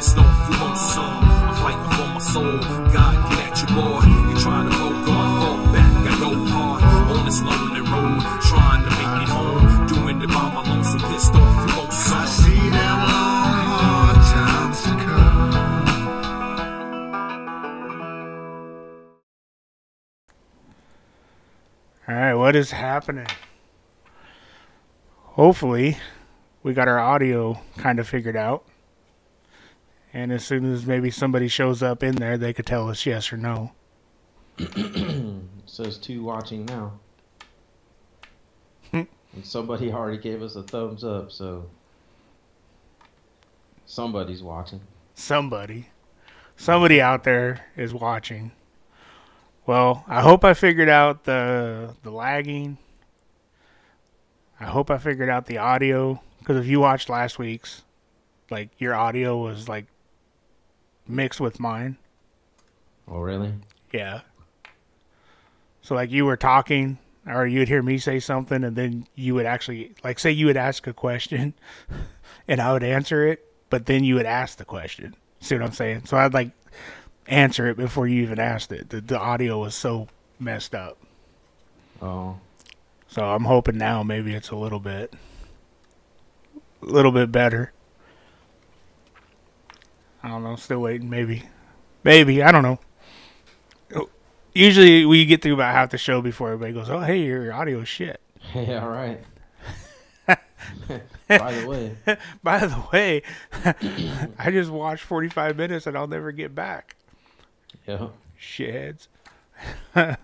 pissed off, you want some. I'm fighting for my soul. God, get at your boy. You trying to go guard, fall back. I go hard on this lonely road, trying to make it home. Doing it by my lonesome, pissed off, you want some. I see them long, hard times to come. Alright, what is happening? Hopefully, we got our audio kind of figured out. And as soon as maybe somebody shows up in there, they could tell us yes or no. It says 2 watching now. And somebody already gave us a thumbs up, so somebody's watching. Somebody out there is watching. Well, I hope I figured out the lagging. I hope I figured out the audio, because if you watched last week's, like, your audio was like mixed with mine. Oh, really? Yeah. So like you were talking, or you'd hear me say something, and then you would actually, like, say you would ask a question and I would answer it, but then you would ask the question. See what I'm saying? So I'd like answer it before you even asked it. The audio was so messed up. Oh. So I'm hoping now maybe it's a little bit better. I don't know. Still waiting. Maybe. I don't know. Usually we get through about half the show before everybody goes, "Oh, hey, your audio is shit." Yeah, all right. By the way, I just watched 45 minutes and I'll never get back. Yeah. Shitheads. All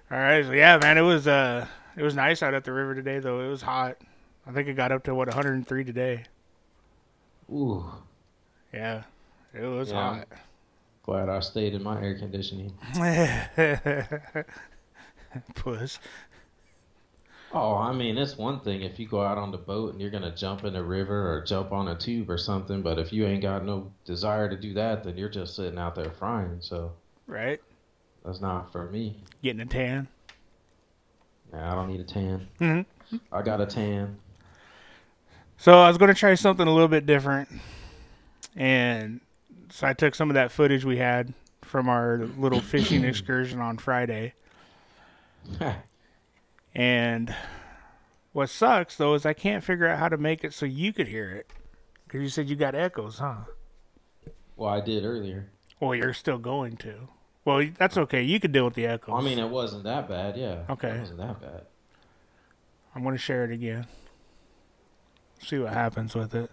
right, so yeah, man, it was nice out at the river today, though. It was hot. I think it got up to 103 today. Ooh. Yeah, it was hot. Glad I stayed in my air conditioning. Puss. Oh, I mean, it's one thing if you go out on the boat and you're going to jump in a river or jump on a tube or something, but if you ain't got no desire to do that, then you're just sitting out there frying, so. Right. That's not for me. Getting a tan? Nah, I don't need a tan. Mm-hmm. I got a tan. So I was going to try something a little bit different, and so I took some of that footage we had from our little fishing excursion on Friday. And what sucks, though, is I can't figure out how to make it so you could hear it. Because you said you got echoes, huh? Well, I did earlier. Well, you're still going to. Well, that's okay. You could deal with the echoes. I mean, it wasn't that bad, yeah. Okay. It wasn't that bad. I'm going to share it again. See what happens with it.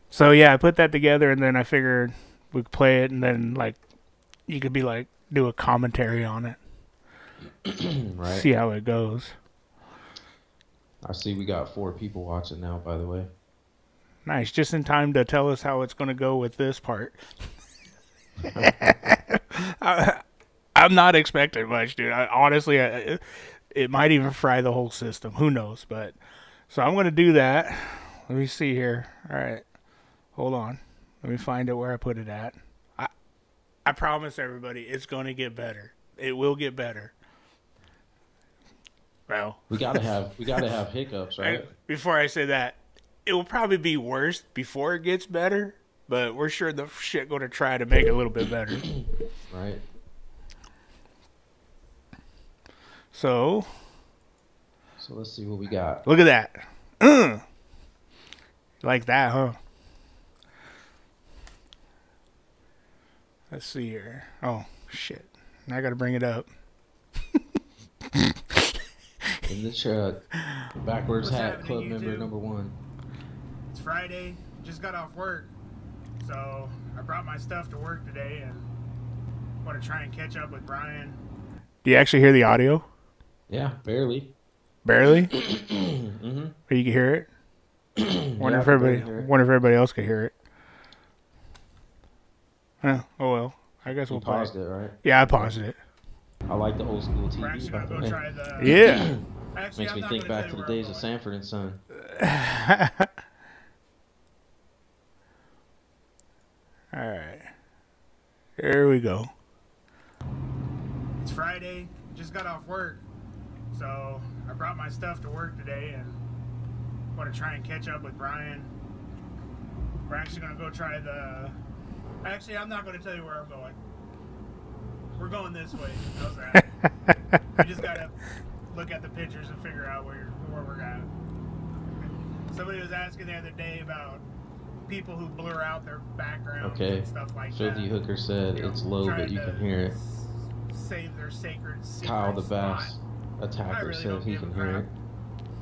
So, yeah, I put that together, and then I figured we could play it, and then, like, you could be, like, do a commentary on it. Right. See how it goes. I see we got 4 people watching now, by the way. Nice. Just in time to tell us how it's going to go with this part. I'm not expecting much, dude. Honestly, it might even fry the whole system. Who knows? But so I'm going to do that. Let me see here. All right. Hold on. Let me find it where I put it at. I promise everybody it's going to get better. It will get better. Well, we gotta have hiccups, right? Before I say that, it will probably be worse before it gets better, but we're sure the shit going to try to make it a little bit better. Right. So let's see what we got. Look at that. Like that, huh? Let's see here. Oh, shit. Now I got to bring it up. In the truck. Backwards What's hat, club member YouTube? number 1. It's Friday. Just got off work. So I brought my stuff to work today and want to try and catch up with Brian. Do you actually hear the audio? Yeah, barely. Barely? Mm-hmm. But you can hear it? Wonder Yeah, if everybody else could hear it. Oh well. I guess we'll paused pause it, right? Yeah, I paused it. I like the old school TV. We're actually by gonna the go way. try the... Yeah. Actually, Makes me think back to the days of Sanford and Son. Alright. Here we go. It's Friday. Just got off work. So I brought my stuff to work today and want to try and catch up with Brian. We're actually gonna go try the. Actually, I'm not gonna tell you where I'm going. We're going this way. How's that? We just gotta look at the pictures and figure out where we're at. Somebody was asking the other day about people who blur out their backgrounds and stuff like Filthy that. Hooker said it's low, but you can hear it. Save their sacred Kyle the spot. Bass Attacker really said he can hear it.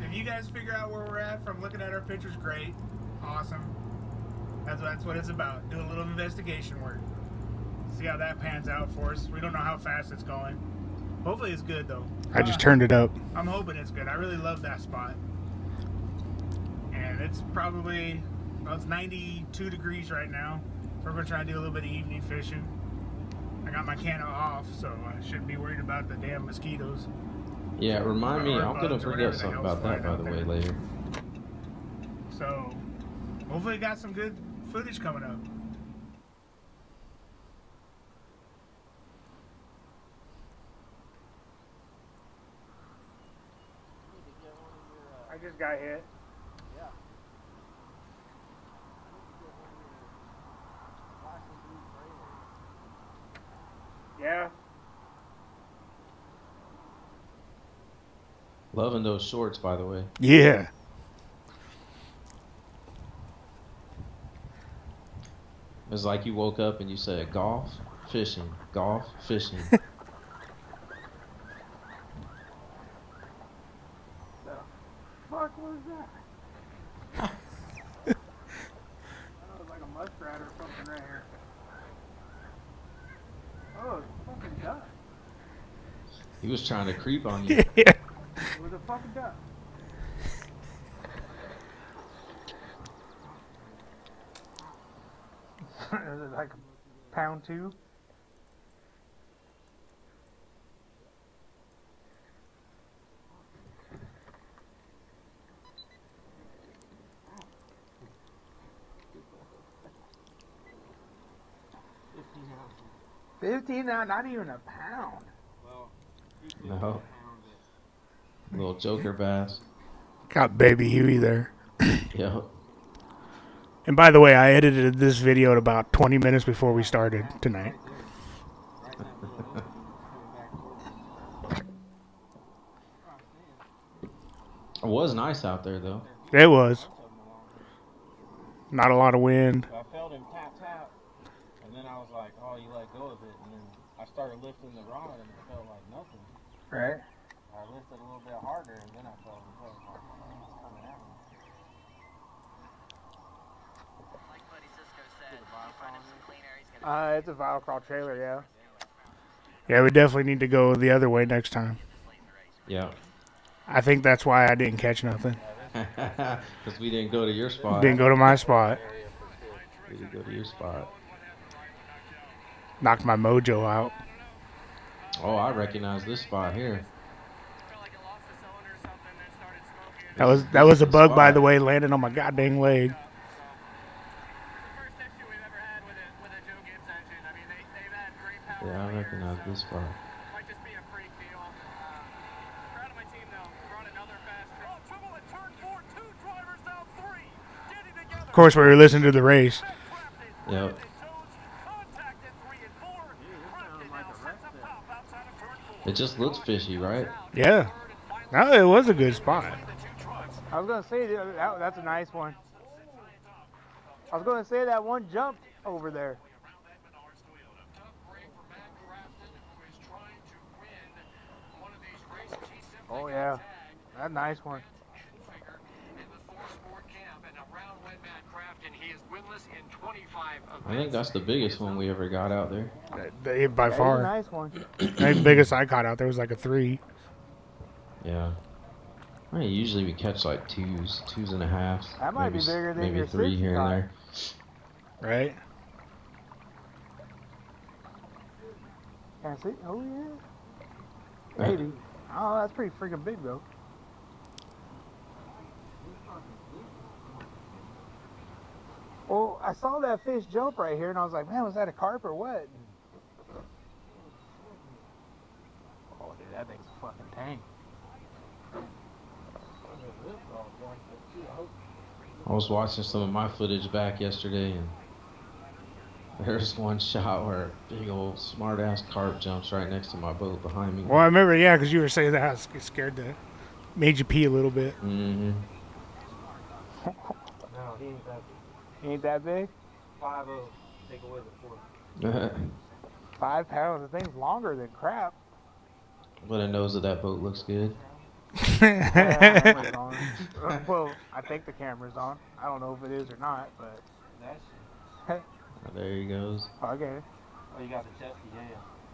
If you guys figure out where we're at from looking at our pictures, great. Awesome. That's what it's about. Do a little investigation work. See how that pans out for us. We don't know how fast it's going. Hopefully it's good, though. I just turned it up. I'm hoping it's good. I really love that spot. And it's probably, well, it's 92 degrees right now. So we're going to try and do a little bit of evening fishing. I got my can off, so I shouldn't be worried about the damn mosquitoes. Yeah, remind me. I'm going to bring up something about that, by the way, later. So, hopefully got some good footage coming up. I just got hit. Yeah. Loving those shorts, by the way. Yeah. It's like you woke up and you said golf, fishing, golf, fishing. The fuck was that? That was like a muskrat or something right here. Oh, it's a fucking duck. He was trying to creep on you. Yeah. It was a fucking duck. Is it like pound 2? $15 now, not even a pound. No. Little joker bass. Got baby Huey there. Yep. And by the way, I edited this video at about 20 minutes before we started tonight. It was nice out there, though. It was. Not a lot of wind. I felt him tap, and then I was like, oh, you let go of it, and then I started lifting the rod, and it felt like nothing. Right. I lifted a little bit harder, and then I felt him like, it's coming at me. Like Buddy Cisco said, you find him some clean air, he's gonna It's a vial crawl trailer, yeah. Yeah, we definitely need to go the other way next time. Yeah. I think that's why I didn't catch nothing. Because we didn't go to your spot. Didn't go to my spot. We didn't go to your spot. Knocked my mojo out. Oh, I recognize this spot here. That was a bug, by the way, landing on my goddamn leg. Yeah, I recognize this spot. Of course, we were listening to the race. Yep. It just looks fishy, right? Yeah. No, it was a good spot. I was going to say, that's a nice one. I was going to say that one jumped over there. Oh, yeah. That's a nice one. I think that's the biggest one we ever got out there. By far. Nice one. The biggest I caught out there was like a 3. Yeah. I mean, usually we catch like twos and a halves. That might maybe, be bigger than maybe your 3 6 here caught. and there. Right? Can I see? Oh, yeah. Maybe. Oh, that's pretty freaking big, though. Well, I saw that fish jump right here, and I was like, man, was that a carp or what? Oh, dude, that thing's a fucking tank. I was watching some of my footage back yesterday, and there's one shot where a big old smart ass carp jumps right next to my boat behind me. Well, I remember, yeah, because you were saying that I was scared that made you pee a little bit. Mm-hmm. No, he ain't that big. He ain't that big? 5'0". Take away the 4. 5 pounds. The thing's longer than crap. But it knows that that boat looks good. Camera's on. Well, I think the camera's on. I don't know if it is or not, but That's There he goes. okay. oh, you got the chesty, yeah.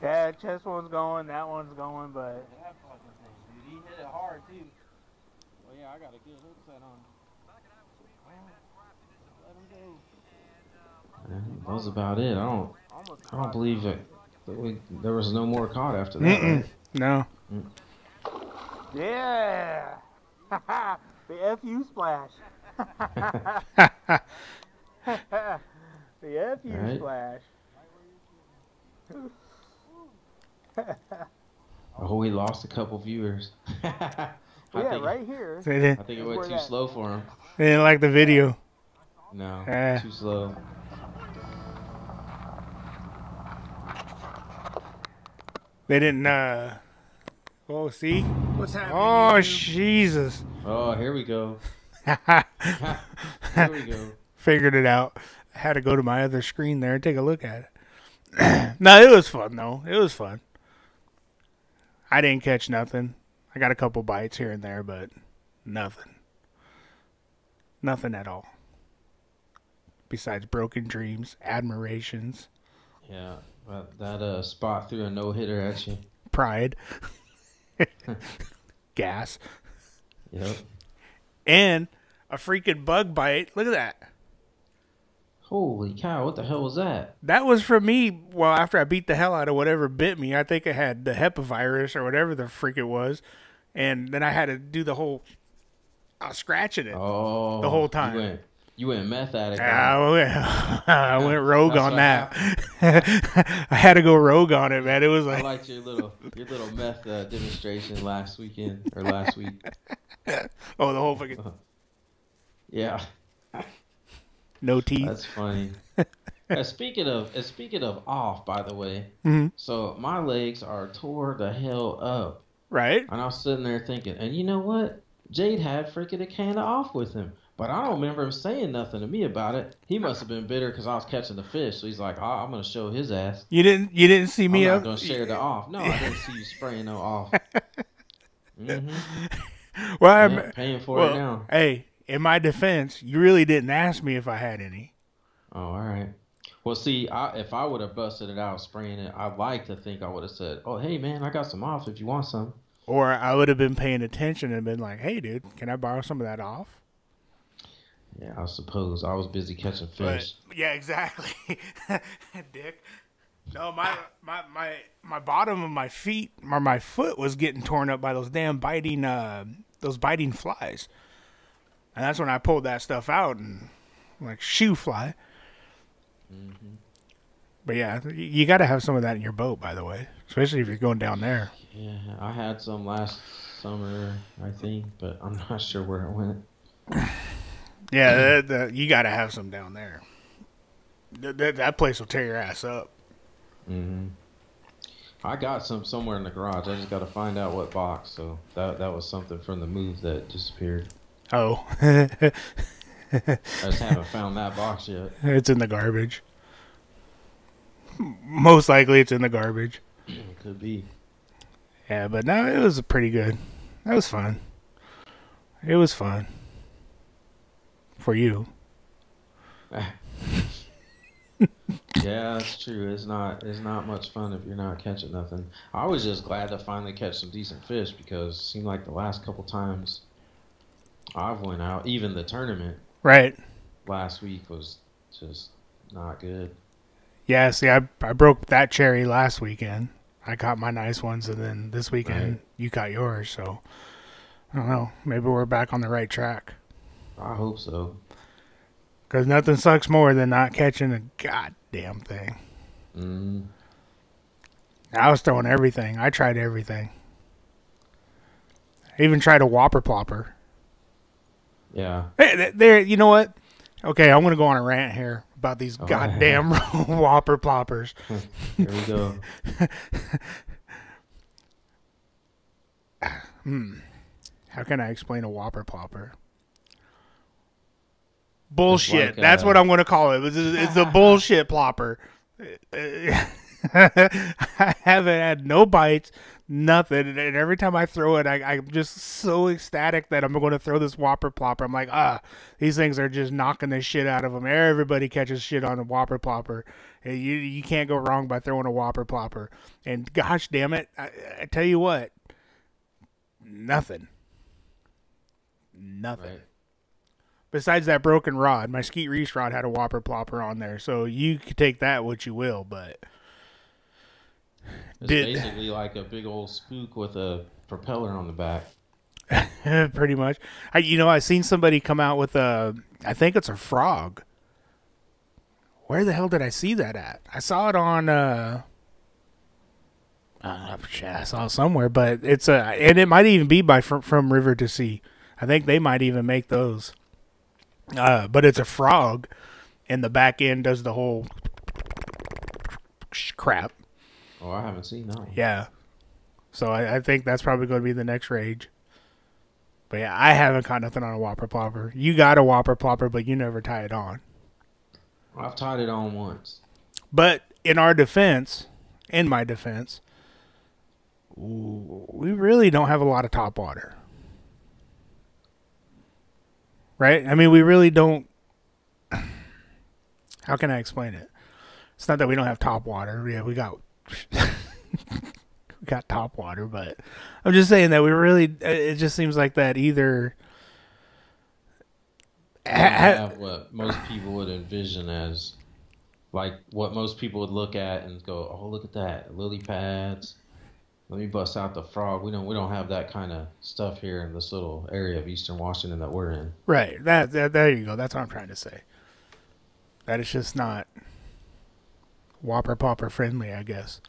Yeah, chest one's going, that one's going, but That fucking thing, dude. He hit it hard too. Well, yeah, I got a good hook set on. Let him go. That was about it. Almost I don't caught believe him. there was no more caught after that. Right? No. yeah. The FU splash. The FU Right. splash. Oh, we lost a couple viewers. Yeah, think, right here. They I didn't, think it Where went too that? slow for him. they didn't like the video. No, Eh. too slow. They didn't, oh, see? What's happening? Oh, YouTube? Jesus. Oh, here we go. Here we go. Figured it out. I had to go to my other screen there and take a look at it. No, it was fun, though. It was fun. I didn't catch nothing. I got a couple bites here and there, but nothing. Nothing at all. Besides broken dreams, admirations, Yeah, that spot threw a no-hitter at you. pride, gas, Yep. and a freaking bug bite. Look at that. Holy cow, what the hell was that? That was from me. Well, after I beat the hell out of whatever bit me, I think I had the hepavirus or whatever the freak it was, and then I had to do the whole. I was scratching it. Oh, The whole time. You went meth addict. I went rogue That's on what that. I had to go rogue on it, man. It was I like, liked your little meth demonstration last weekend or last week. oh, the whole fucking Yeah, no teeth. that's funny. Speaking of off, by the way, Mhm. so my legs are tore the hell up, Right? and I was sitting there thinking, and you know what? Jade had freaking a can of off with him, but I don't remember him saying nothing to me about it. He must have been bitter because I was catching the fish, so he's like, oh, I'm gonna show his ass. You didn't see me I'm not up. gonna share the off. No, I didn't see you spraying no off. Mm-hmm. Well, Yeah, paying for it now. Hey, in my defense, you really didn't ask me if I had any. Oh, all right. Well, see, if I would have busted it out spraying it, I'd like to think I would have said, "Oh, hey man, I got some off if you want some." Or I would have been paying attention and been like, hey, dude, can I borrow some of that off? Yeah, I suppose I was busy catching fish. But, yeah, exactly. Dick. No, my bottom of my feet or my foot was getting torn up by those damn biting flies. And that's when I pulled that stuff out and like shoe fly. Mm-hmm. But yeah, you got to have some of that in your boat, by the way, especially if you're going down there. Yeah, I had some last summer, I think, but I'm not sure where it went. Yeah, you got to have some down there. That place will tear your ass up. Mm-hmm. I got some somewhere in the garage. I just got to find out what box. So that was something from the move that disappeared. Oh. I just haven't found that box yet. It's in the garbage. Most likely it's in the garbage. It could be. Yeah, but no, it was pretty good. That was fun. It was fun. For you. Yeah, that's true. It's not much fun if you're not catching nothing. I was just glad to finally catch some decent fish because it seemed like the last couple times I've went out, even the tournament Right. last week was just not good. Yeah, see, I broke that cherry last weekend. I caught my nice ones, and then this weekend Right. you caught yours, so I don't know. Maybe we're back on the right track. I hope so. Because nothing sucks more than not catching a goddamn thing. Mm. I was throwing everything. I tried everything. I even tried a whopper plopper. Yeah. Hey, there. You know what? Okay, I'm gonna go on a rant here about these Oh, goddamn whopper ploppers. Here we go. How can I explain a whopper plopper? Bullshit. like, That's what I'm going to call it. It's a bullshit plopper. I haven't had no bites, nothing. And every time I throw it, I'm just so ecstatic that I'm going to throw this whopper plopper. I'm like, these things are just knocking the shit out of them. Everybody catches shit on a whopper plopper. You can't go wrong by throwing a whopper plopper. And gosh damn it, I tell you what, nothing. Right. Besides that broken rod, my Skeet Reese rod had a whopper plopper on there, so you could take that what you will, but It's basically like a big old spook with a propeller on the back. pretty much. I seen somebody come out with I think it's a frog. Where the hell did I see that at? I saw it on I saw it somewhere, but and it might even be from River to Sea. I think they might even make those. But it's a frog, and the back end does the whole crap. Oh, I haven't seen that one. Yeah. So I think that's probably going to be the next rage. But yeah, I haven't caught nothing on a whopper plopper. You got a whopper plopper, but you never tie it on. I've tied it on once. But in my defense, we really don't have a lot of top water. Right? I mean, we really don't. How can I explain it? It's not that we don't have top water. Yeah, we got we got top water, but I'm just saying that we really. It just seems like that either. Have what most people would envision as, like, what most people would look at and go, "Oh, look at that, lily pads." Let me bust out the frog. We don't have that kind of stuff here in this little area of Eastern Washington that we're in. Right. That there you go. That's what I'm trying to say. That it's just not whopper popper friendly, I guess.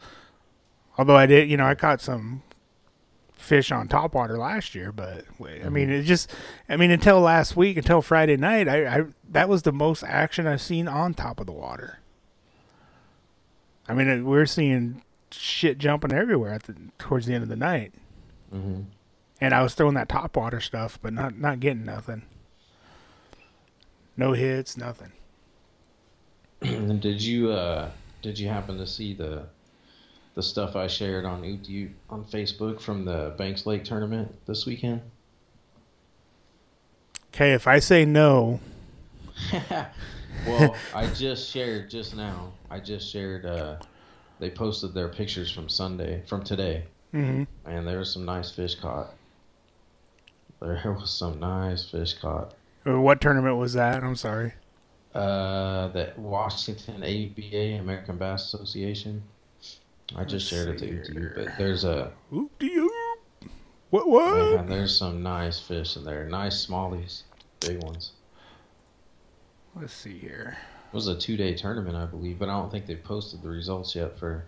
Although I did, I caught some fish on topwater last year, but I mean, until last week, until Friday night, I that was the most action I've seen on top of the water. I mean, we're seeing shit jumping everywhere towards the end of the night. Mm-hmm. And I was throwing that topwater stuff, but not getting nothing. No hits, nothing. And did you happen to see the stuff I shared on Facebook from the Banks Lake tournament this weekend? Okay, if I say no. Well, I just shared just now. They posted their pictures from today. Mm-hmm. And there was some nice fish caught. What tournament was that? I'm sorry. The Washington ABA, American Bass Association. I just shared it to you, but there's a... What? Man, there's some nice fish in there. Nice smallies. Big ones. Let's see here. It was a 2-day tournament, I believe, but I don't think they posted the results yet for...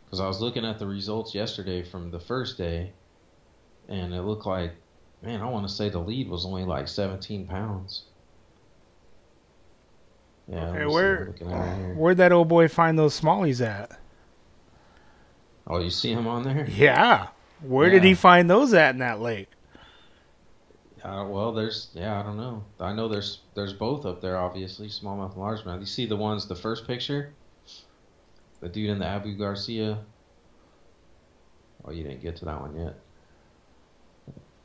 Because I was looking at the results yesterday from the first day, and it looked like, man, I want to say the lead was only like 17 pounds. Yeah. Okay, where'd that old boy find those smallies at? Oh, you see him on there? Yeah. Where did he find those at in that lake? Well, I don't know. I know there's both up there, obviously, smallmouth and largemouth. You see the first picture? The dude in the Abu Garcia. Oh, you didn't get to that one yet.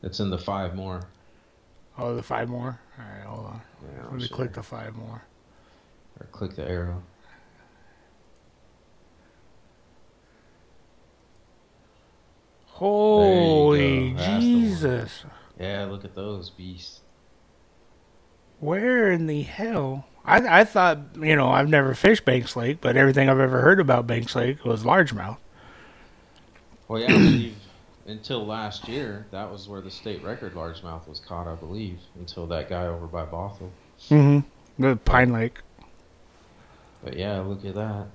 It's in the 5 more. Oh, the 5 more? All right, hold on. Yeah, Let me click the 5 more. Or click the arrow. Holy Jesus. Yeah, look at those beasts. Where in the hell? I thought, I've never fished Banks Lake, but everything I've ever heard about Banks Lake was largemouth. Well, yeah, I believe until last year, that was where the state record largemouth was caught, I believe, until that guy over by Bothell. Mm-hmm. The Pine Lake. But yeah, look at that.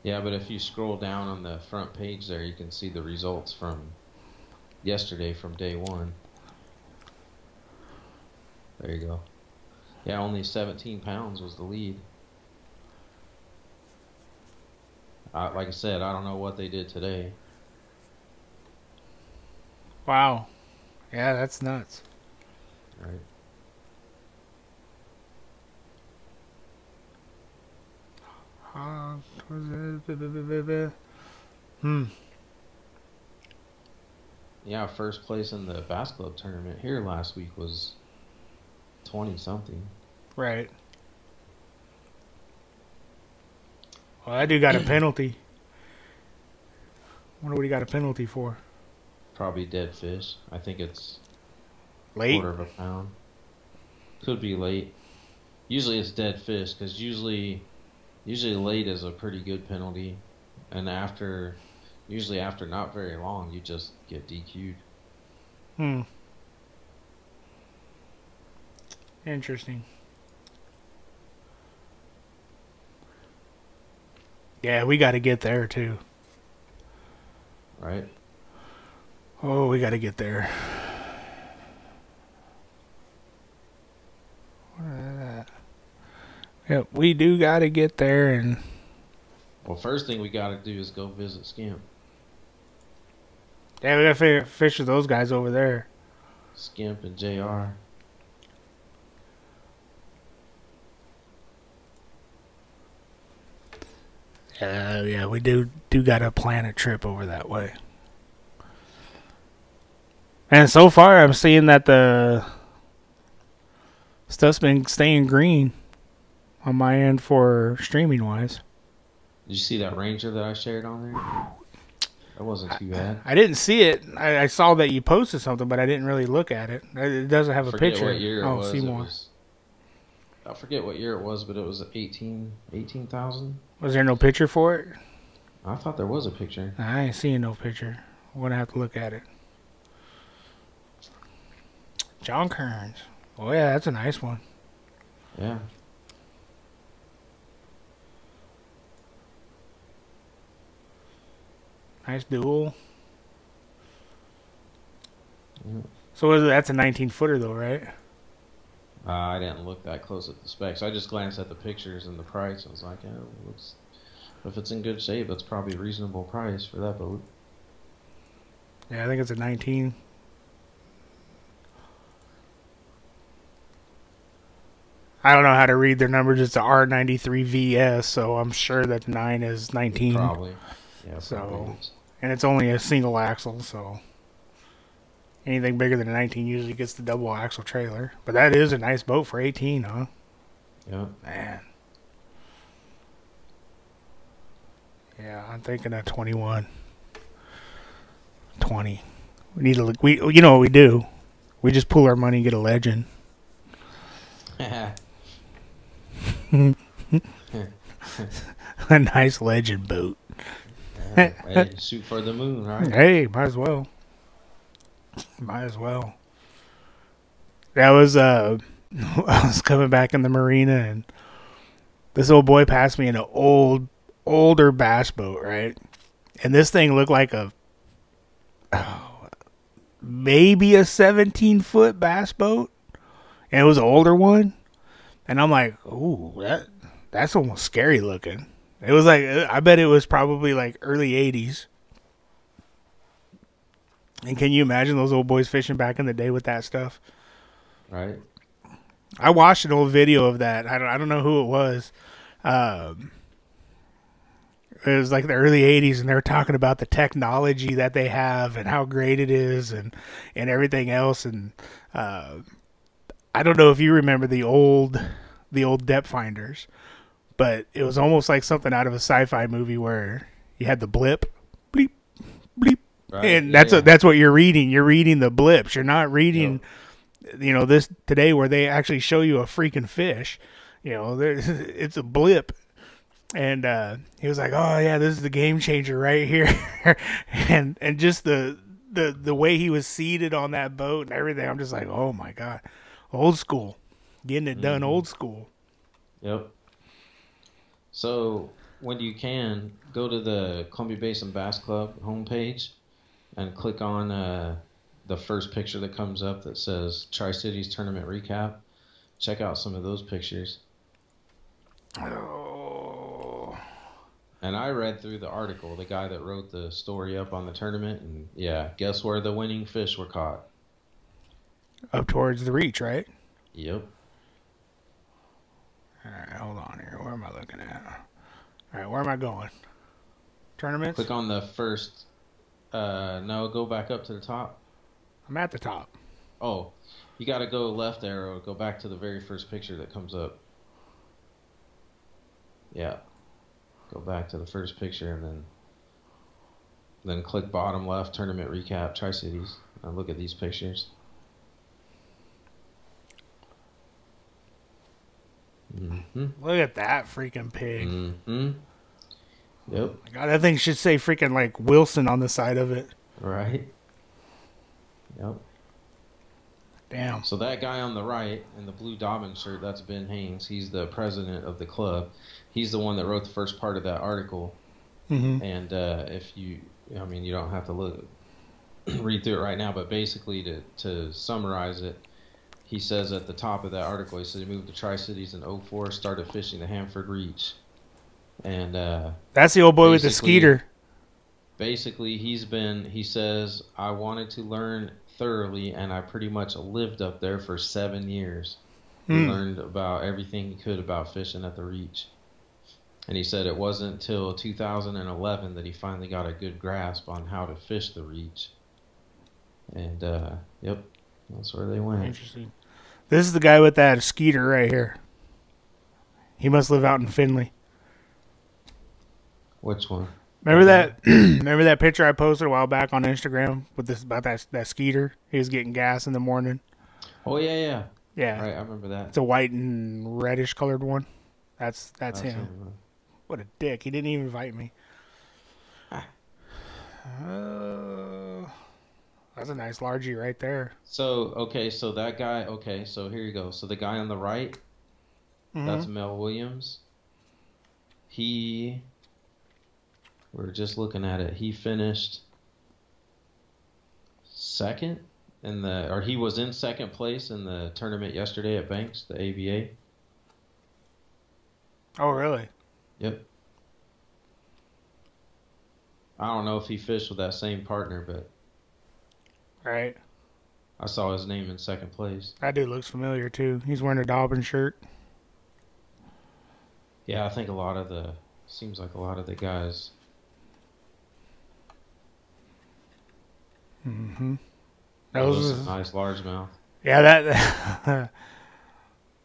Yeah, but if you scroll down on the front page there, you can see the results from yesterday from day one. There you go. Yeah, only 17 pounds was the lead. Like I said, I don't know what they did today. Wow. Yeah, that's nuts. Right. Yeah, first place in the Bass Club tournament here last week was 20 something. Right. Well, that dude got a penalty. Wonder what he got a penalty for. Probably dead fish. I think it's Late. quarter of a pound. Could be late. Usually it's dead fish because usually late is a pretty good penalty, and usually after not very long you just get DQ'd. Interesting. Yeah, we got to get there too. Right. Oh, we got to get there. What is that? Yep, we do got to get there. And Well, first thing we got to do is go visit Skimp. yeah, we got to fish with those guys over there. Skimp and JR. Yeah, we do got to plan a trip over that way. And so far, I'm seeing that the stuff's been staying green on my end for streaming wise. Did you see that Ranger that I shared on there? That wasn't too bad. I didn't see it. I saw that you posted something, but I didn't really look at it. It doesn't have a Forget picture. what year it was. Seymour. I forget what year it was, but it was 18,000. Was there no picture for it? I thought there was a picture. I ain't seeing no picture. I'm gonna have to look at it. John Kearns. Oh yeah, that's a nice one. Yeah. Nice duel. Yeah. So that's a 19-footer though, right? I didn't look that close at the specs. I just glanced at the pictures and the price. I was like, yeah, it looks, if it's in good shape, that's probably a reasonable price for that boat. Yeah, I think it's a 19. I don't know how to read their numbers. It's a R93VS, so I'm sure that the 9 is 19. Probably. Yeah, So, probably is. and it's only a single axle, so anything bigger than a 19 usually gets the double axle trailer. But that is a nice boat for 18, huh? Yeah. Man. Yeah, I'm thinking of 21. 20. We need to look. You know what we do? We just pool our money and get a Legend. A nice Legend boat. Hey, shoot for the moon, right? Hey, might as well. Might as well. That was I was coming back in the marina and this old boy passed me in an older bass boat, right? And this thing looked like maybe a 17-foot bass boat. And it was an older one. And I'm like, ooh, that's almost scary looking. It was like, I bet it was probably like early 80s. And can you imagine those old boys fishing back in the day with that stuff? Right. I watched an old video of that. I don't know who it was. It was like the early 80s, and they were talking about the technology that they have and how great it is and everything else. And I don't know if you remember the old depth finders, but it was almost like something out of a sci-fi movie where you had the blip, bleep, bleep. Right. And Yeah. that's what you're reading. You're reading the blips. You're not reading, this today where they actually show you a freaking fish. It's a blip. And he was like, "Oh yeah, this is the game changer right here," and just the way he was seated on that boat and everything. I'm just like, "Oh my god, old school, getting it done, old school." Yep. So when you can, go to the Columbia Basin Bass Club homepage and click on the first picture that comes up that says Tri-Cities Tournament Recap. Check out some of those pictures. Oh. And I read through the article, the guy that wrote the story up on the tournament, and yeah, guess where the winning fish were caught? Up towards the reach, right? Yep. All right, hold on here. Where am I looking at? All right, where am I going? Tournaments? Click on the first. No, go back up to the top. I'm at the top. Oh, you got to go left arrow. Go back to the very first picture that comes up. Yeah. Go back to the first picture and then click bottom left, tournament recap, Tri-Cities. And look at these pictures. Mm-hmm. Look at that freaking pig. Mm-hmm. Yep. God, that thing should say freaking like Wilson on the side of it. Right. Yep. Damn. So that guy on the right in the blue Dobbin shirt, that's Ben Haynes. He's the president of the club. He's the one that wrote the first part of that article. Mm-hmm. And if you, I mean, you don't have to read through it right now, but basically to summarize it, he says at the top of that article, he said he moved to Tri-Cities in 2004, started fishing the Hanford Reach. And that's the old boy with the skeeter. Basically, he says, I wanted to learn thoroughly, and I pretty much lived up there for 7 years. He learned about everything he could about fishing at the Reach. And he said it wasn't until 2011 that he finally got a good grasp on how to fish the Reach. And, yep, that's where they went. Interesting. This is the guy with that skeeter right here. He must live out in Findlay. Which one? Remember that? Remember that picture I posted a while back on Instagram with this about that skeeter? He was getting gas in the morning. Oh yeah. Yeah. Right, I remember that. It's a white and reddish colored one. That's him. What a dick! He didn't even invite me. That's a nice largie right there. So that guy. Okay, so here you go. So the guy on the right, that's Mel Williams. We're just looking at it. He finished second he was in second place in the tournament yesterday at Banks, the ABA. Oh, really? Yep. I don't know if he fished with that same partner, but right. I saw his name in second place. That dude looks familiar too. He's wearing a Dobbin shirt. Yeah, I think seems like a lot of the guys. Mm-hmm. Those are nice largemouth. Yeah, that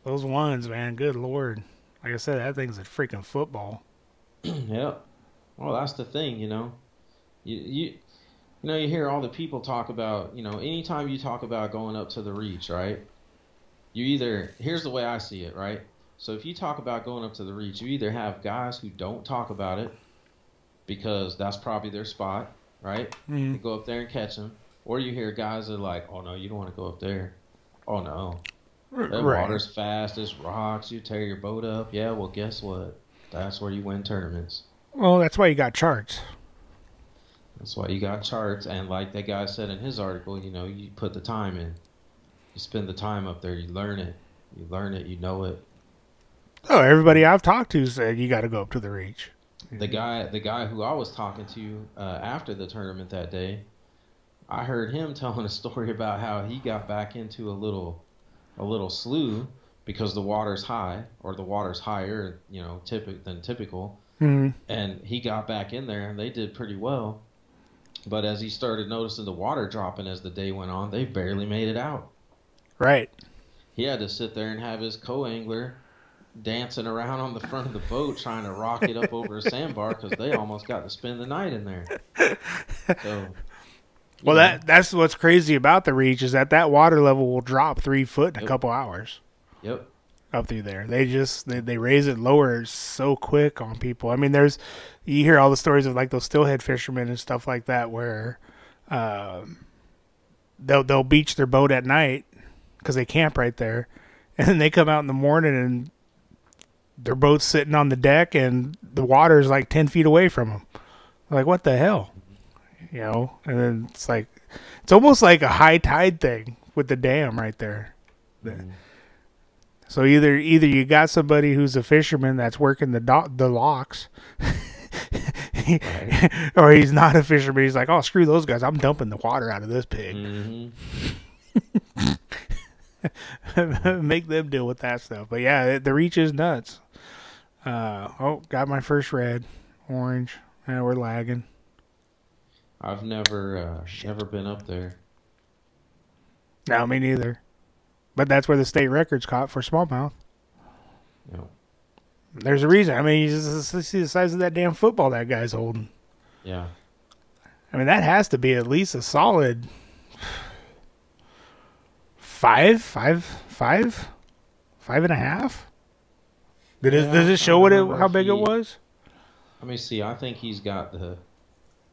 those ones, man. Good Lord. Like I said, that thing's a freaking football. Yep. Well, that's the thing, you know. You hear all the people talk about, anytime you talk about going up to the Reach, right? Here's the way I see it, right? So if you talk about going up to the Reach, you either have guys who don't talk about it because that's probably their spot, right? Mm-hmm. They go up there and catch them. Or you hear guys that are like, oh, no, you don't want to go up there. Oh, no. That water's fast. There's rocks. You tear your boat up. Yeah, well, guess what? That's where you win tournaments. Well, that's why you got charts. That's why you got charts. And like that guy said in his article, you put the time in. You spend the time up there. You learn it. You learn it. You know it. Oh, everybody I've talked to said you got to go up to the Reach. The guy who I was talking to after the tournament that day, I heard him telling a story about how he got back into a little slough because the water's high, or the water's higher, than typical. Mm-hmm. And he got back in there, and they did pretty well. But as he started noticing the water dropping as the day went on, they barely made it out. Right. He had to sit there and have his co-angler dancing around on the front of the boat trying to rock it up over a sandbar because they almost got to spend the night in there. So... Well, that's what's crazy about the Reach is that water level will drop 3 foot in a couple hours. Yep. Up through there, they raise it lower so quick on people. I mean, you hear all the stories of like those steelhead fishermen and stuff like that where they'll beach their boat at night because they camp right there, and then they come out in the morning and their boat's sitting on the deck and the water's like 10 feet away from them. Like, what the hell? You know, and then it's like, it's almost like a high tide thing with the dam right there. So either you got somebody who's a fisherman that's working the locks, Right. or he's not a fisherman. He's like, oh, screw those guys. I'm dumping the water out of this pig. Make them deal with that stuff. But yeah, the reach is nuts. Got my first red, orange, and we're lagging. I've never been up there. No, me neither. But that's where the state record's caught for smallmouth. Yeah. There's a reason. I mean, you just see the size of that damn football that guy's holding. Yeah. I mean, that has to be at least a solid 5.5. Does it show how big it was? Let me see. I think he's got the.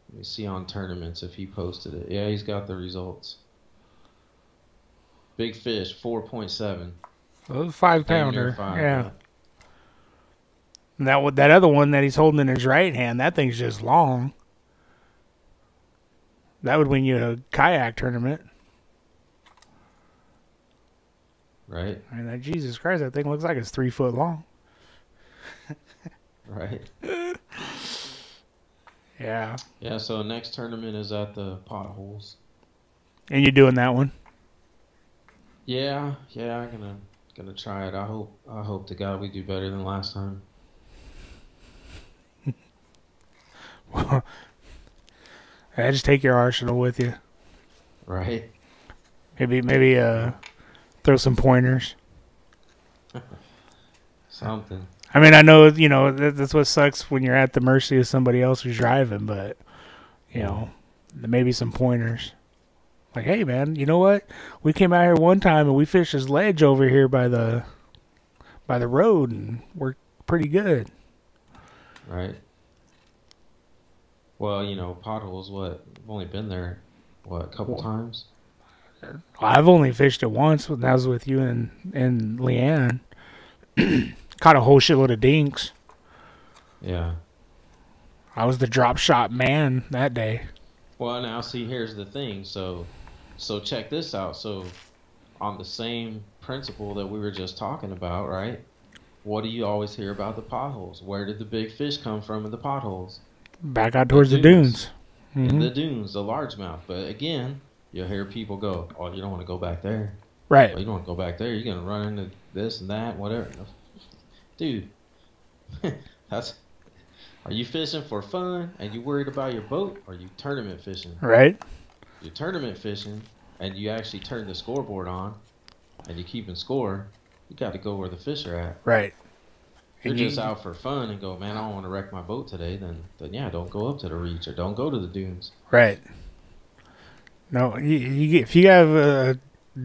Let me see on tournaments if he posted it. Yeah, he's got the results. Big fish, 4.7. Well, it was a 5-pounder. Five, Yeah. And that other one that he's holding in his right hand, that thing's just long. That would win you a kayak tournament. Right. I mean, Jesus Christ, that thing looks like it's 3 foot long. Right. Yeah. Yeah. So next tournament is at the Potholes. And you're doing that one? Yeah. I'm gonna try it. I hope to God we do better than last time. Well, just take your arsenal with you. Right. Maybe throw some pointers. Something. I mean, I know, that's what sucks when you're at the mercy of somebody else who's driving, but, maybe some pointers. Like, hey, man, you know what? We came out here one time and we fished this ledge over here by the road and worked pretty good. Right. Well, Potholes, I've only been there, a couple times? I've only fished it once, and that was with you and Leanne. Caught a whole shitload of dinks. Yeah. I was the drop shot man that day. Well, now see, here's the thing. So check this out. So on the same principle that we were just talking about, right? What do you always hear about the potholes? Where did the big fish come from in the potholes? Back out towards the dunes. In the dunes, the largemouth. But again, you'll hear people go, oh, you don't want to go back there. Right. Well, you don't want to go back there. You're going to run into this and that, whatever. Dude, are you fishing for fun and you worried about your boat, or are you tournament fishing? Right. You're tournament fishing and you actually turn the scoreboard on and you're keeping score. You got to go where the fish are at. Right. If you're just out for fun and go, man, I don't want to wreck my boat today, then yeah, don't go up to the reach or don't go to the dunes. Right. No, if you have a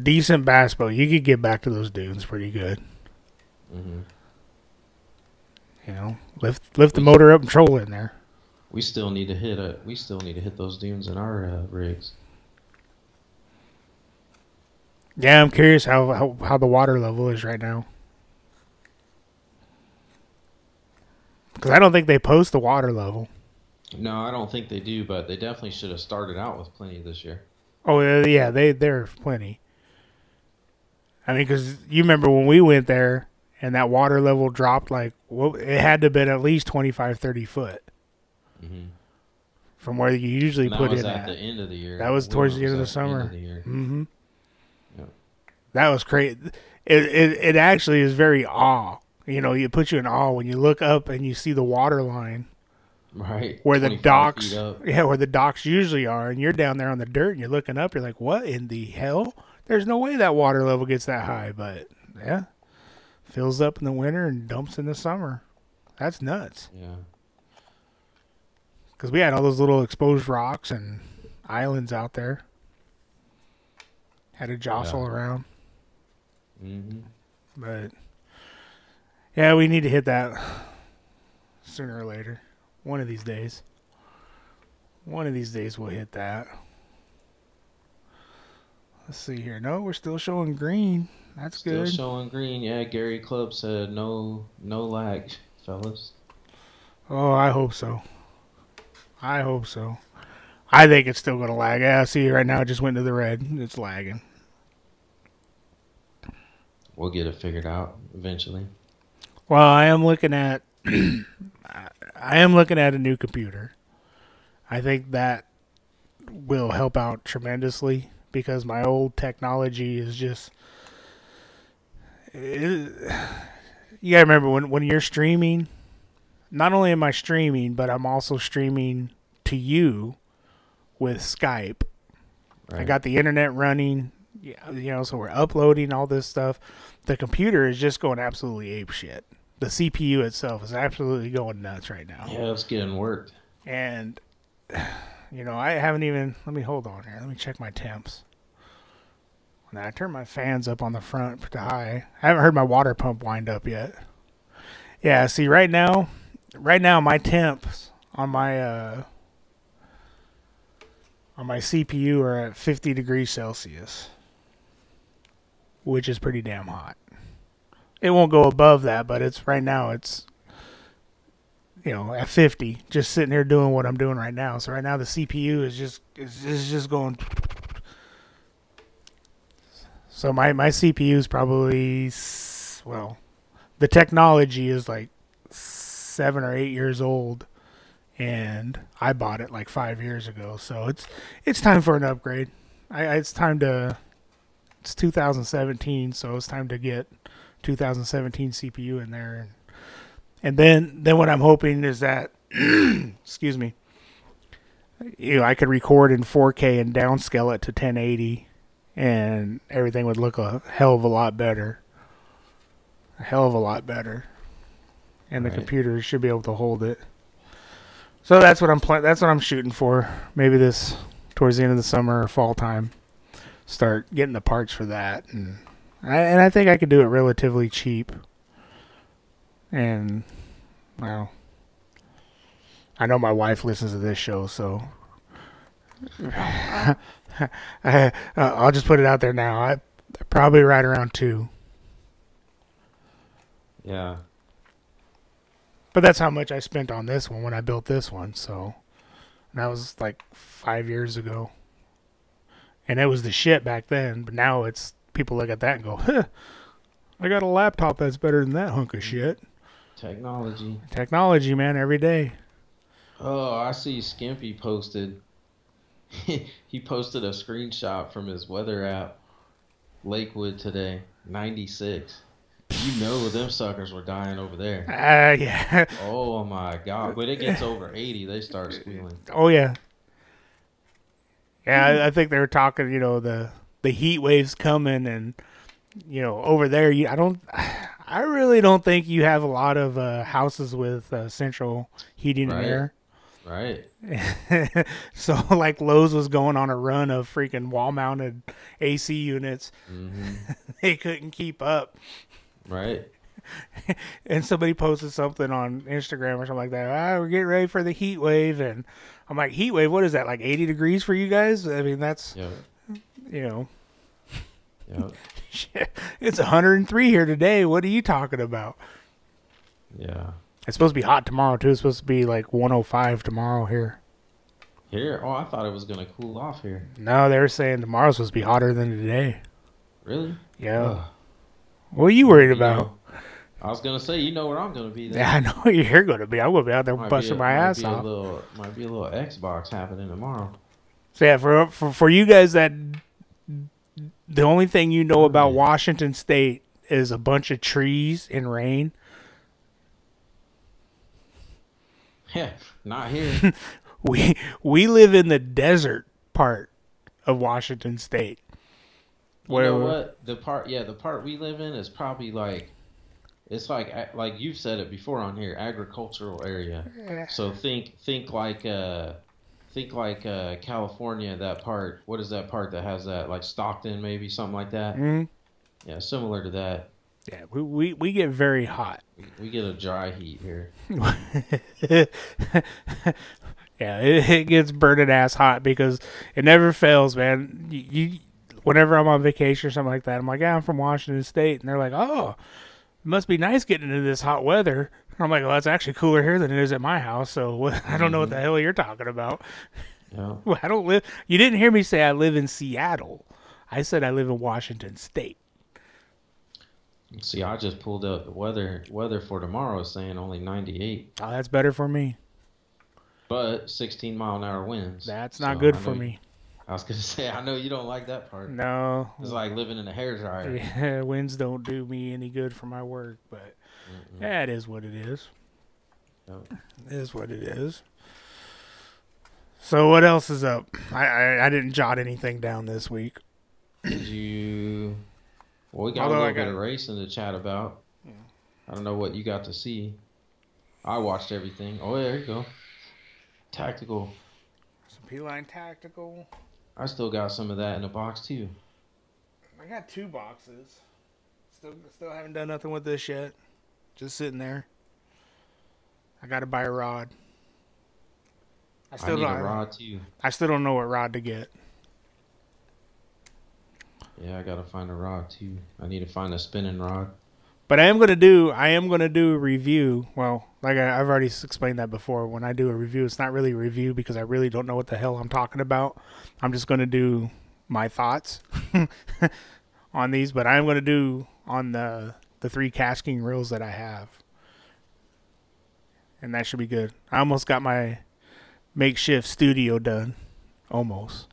decent bass boat, you could get back to those dunes pretty good. Mm-hmm. Lift the motor up and troll in there. We still need to hit those dunes in our rigs. Yeah, I'm curious how the water level is right now. Because I don't think they post the water level. No, I don't think they do, but they definitely should have started out with plenty this year. Oh, yeah, there are plenty. I mean, because you remember when we went there and that water level dropped it had to have been at least 25, 30 foot. Mm-hmm. From where you usually put it at the end of the year. That was towards the end of the summer. Mm-hmm. Yeah. That was crazy. It actually is very awe. It puts you in awe when you look up and you see the water line. Right. Where the docks, where the docks usually are, and you're down there on the dirt and you're looking up, you're like, what in the hell? There's no way that water level gets that high, but yeah. Fills up in the winter and dumps in the summer. That's nuts. Yeah. Because we had all those little exposed rocks and islands out there. Had to jostle around. Mm-hmm. But yeah, we need to hit that sooner or later. One of these days. One of these days we'll hit that. Let's see here. No, we're still showing green. That's Still good. showing green. Yeah, Gary Club said no lag, fellas. Oh, I hope so. I hope so. I think it's still going to lag. Yeah, see, right now it just went to the red. It's lagging. We'll get it figured out eventually. Well, I am looking at I am looking at a new computer. I think that will help out tremendously because my old technology is just you gotta remember when you're streaming, not only am I streaming, but I'm also streaming to you with Skype. Right. I got the internet running, so we're uploading all this stuff. The computer is just going absolutely ape shit. The CPU itself is absolutely going nuts right now. Yeah, it's getting worked. And, I haven't even, let me hold on here. Let me check my temps. Now, I turned my fans up on the front to high. I haven't heard my water pump wind up yet. Yeah, see, right now, my temps on my CPU are at 50 degrees Celsius, which is pretty damn hot. It won't go above that, but right now it's at 50, just sitting here doing what I'm doing right now. So right now the CPU is just going. So my CPU is probably, well, the technology is like 7 or 8 years old, and I bought it like 5 years ago. So it's time for an upgrade. It's 2017, so it's time to get 2017 CPU in there. And then what I'm hoping is that, excuse me, I could record in 4K and downscale it to 1080, and everything would look a hell of a lot better. A hell of a lot better. And the computer should be able to hold it. So that's what I'm shooting for. Maybe this towards the end of the summer or fall time, start getting the parts for that, and I think I could do it relatively cheap. And well, I know my wife listens to this show, so I'll just put it out there now. I probably right around 2. Yeah. But that's how much I spent on this one when I built this one. So that was like 5 years ago, and it was the shit back then. But now it's people look at that and go, "Huh, I got a laptop that's better than that hunk of shit." Technology, man, every day. Oh, I see Skimpy posted. He posted a screenshot from his weather app, Lakewood today, 96. You know them suckers were dying over there. Yeah. Oh my God! When it gets over 80, they start squealing. Oh yeah. Yeah, I think they were talking. The heat waves coming, and over there, I really don't think you have a lot of houses with central heating and air. Right. So like Lowe's was going on a run of freaking wall-mounted AC units. Mm-hmm. They couldn't keep up. Right. And somebody posted something on Instagram or something like that. We're getting ready for the heat wave, and I'm like, heat wave? What is that? Like 80 degrees for you guys? I mean, that's Yep. Shit, it's 103 here today. What are you talking about? Yeah. It's supposed to be hot tomorrow too. It's supposed to be like 105 tomorrow here. Here? Oh, I thought it was gonna cool off here. No, they were saying tomorrow's supposed to be hotter than today. Really? Yeah. Ugh. What are you worried about? I was gonna say, you know where I'm gonna be then. Yeah, I know where you're going to be. I'm going to be out there busting my ass off. Might be a little Xbox happening tomorrow. So yeah, for you guys that the only thing you know about Washington State is a bunch of trees and rain. Yeah, not here. We live in the desert part of Washington State. You know what? The part we live in is probably it's like you've said it before on here, agricultural area. So think like California, that part. What is that part that has that, like Stockton, maybe something like that? Mm-hmm. Yeah, similar to that. Yeah, we get very hot. We get a dry heat here. Yeah, it gets burning ass hot because it never fails, man. You whenever I'm on vacation or something like that, I'm like, yeah, I'm from Washington State. And they're like, oh, it must be nice getting into this hot weather. And I'm like, well, it's actually cooler here than it is at my house. So I don't know what the hell you're talking about. Yeah. Well, I don't live. You didn't hear me say I live in Seattle. I said I live in Washington State. See, I just pulled up the weather for tomorrow is saying only 98, Oh, that's better for me. but 16-mile-an-hour winds. That's not So good I for know- me. I was gonna say, I know you don't like that part. No. It's like living in a hairdryer. Yeah, winds don't do me any good for my work, but yeah, it is what it is. Yep. It is what it is. So what else is up? I didn't jot anything down this week. Did you? Well, we got Although a I little bit got- of racing to chat about. I don't know what you got to see. I watched everything. Oh, there you go. Tactical. Some P-Line Tactical. I still got some of that in the box too. I got 2 boxes. Still haven't done nothing with this yet. Just sitting there. I got to buy a rod. I need a rod too. I still don't know what rod to get. Yeah, I gotta find a rod too. I need to find a spinning rod. But I am gonna do a review. Well, like I've already explained that before. When I do a review, it's not really a review because I really don't know what the hell I'm talking about. I'm just gonna do my thoughts on these. But I'm gonna do on the 3 casting reels that I have, and that should be good. I almost got my makeshift studio done, almost.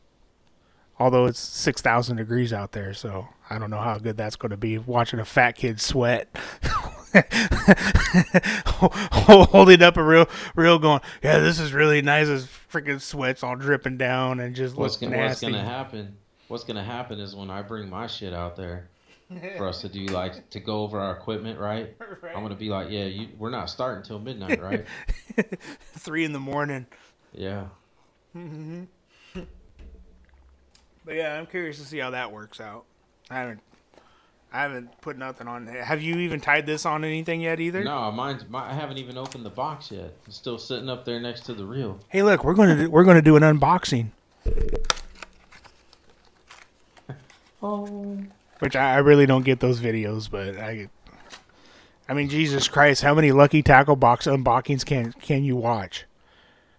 Although it's 6,000 degrees out there, so I don't know how good that's going to be. Watching a fat kid sweat, holding up a reel, going, "Yeah, this is really nice." As freaking sweat's all dripping down and just looks nasty. What's gonna happen? What's gonna happen is when I bring my shit out there for us to do, like, to go over our equipment, right? I'm gonna be like, "Yeah, we're not starting till midnight, right?" 3 a.m. Yeah. But yeah, I'm curious to see how that works out. I haven't put nothing on. Have you even tied this on anything yet either? No, I haven't even opened the box yet. It's still sitting up there next to the reel. Hey, look, we're gonna do an unboxing. Oh. Which I really don't get those videos, but I mean, Jesus Christ, how many Lucky Tackle box unboxings can you watch?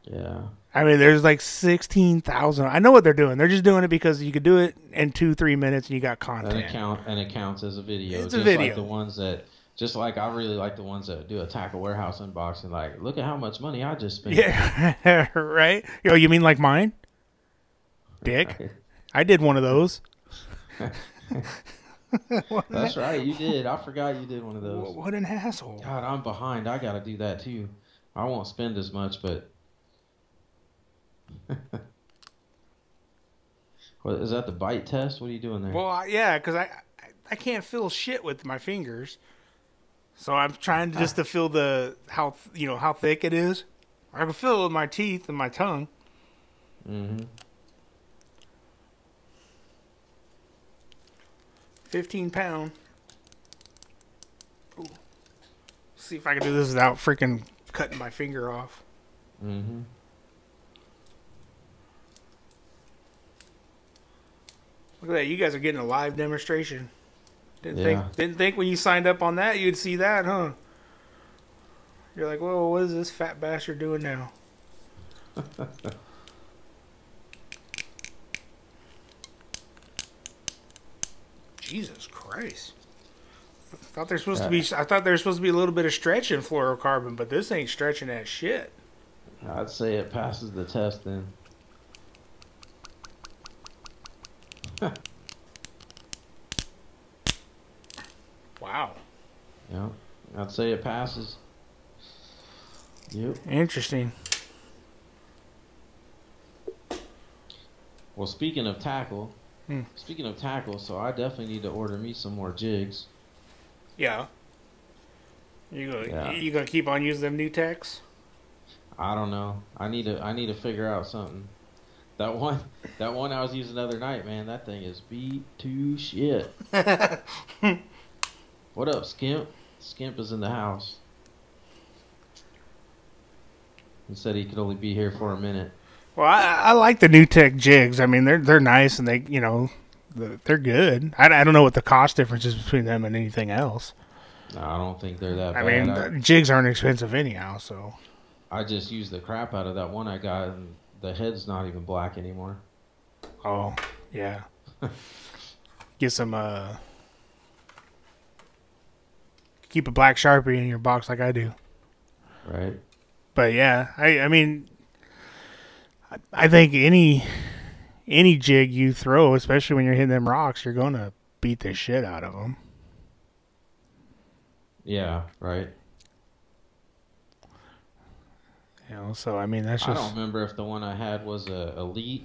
Yeah. I mean, there's like 16,000. I know what they're doing. They're just doing it because you could do it in 2-3 minutes and you got content. And it counts as a video. It's a video. Like the ones that, just like I really like the ones that do a Tackle Warehouse unboxing. Like, look at how much money I just spent. Yeah, right? Yo, you mean like mine? Dick? I did one of those. That's right, you did. I forgot you did one of those. What an asshole. God, I'm behind. I got to do that too. I won't spend as much, but... What, is that the bite test? What are you doing there? Well, yeah, because I can't feel shit with my fingers. So I'm trying just to feel how thick it is. I can feel it with my teeth and my tongue. Mm-hmm. 15 pound. Ooh. See if I can do this without freaking cutting my finger off. Mm-hmm. Look at that! You guys are getting a live demonstration. Yeah. Didn't think when you signed up on that you'd see that, huh? You're like, whoa, what is this fat bastard doing now? Jesus Christ! I thought there's supposed to be a little bit of stretch in fluorocarbon, but this ain't stretching that shit. I'd say it passes the test then. Wow. Yeah, I'd say it passes. Yep. Interesting. Well, speaking of tackle, so I definitely need to order me some more jigs. Yeah. You gonna keep on using them new techs? I don't know. I need to figure out something. That one I was using the other night, man, that thing is beat to shit. What up, Skimp? Skimp is in the house. He said he could only be here for a minute. Well, I like the new tech jigs. I mean, they're nice and they they're good. I don't know what the cost difference is between them and anything else. No, I don't think they're that I bad. mean, jigs aren't expensive anyhow, so. I just used the crap out of that one I got, and the head's not even black anymore. Oh, yeah. Get some, keep a black Sharpie in your box like I do. Right. But yeah, I mean, I think any jig you throw, especially when you're hitting them rocks, you're going to beat the shit out of them. Yeah, right. You know, so I mean, that's just. I don't remember if the one I had was a elite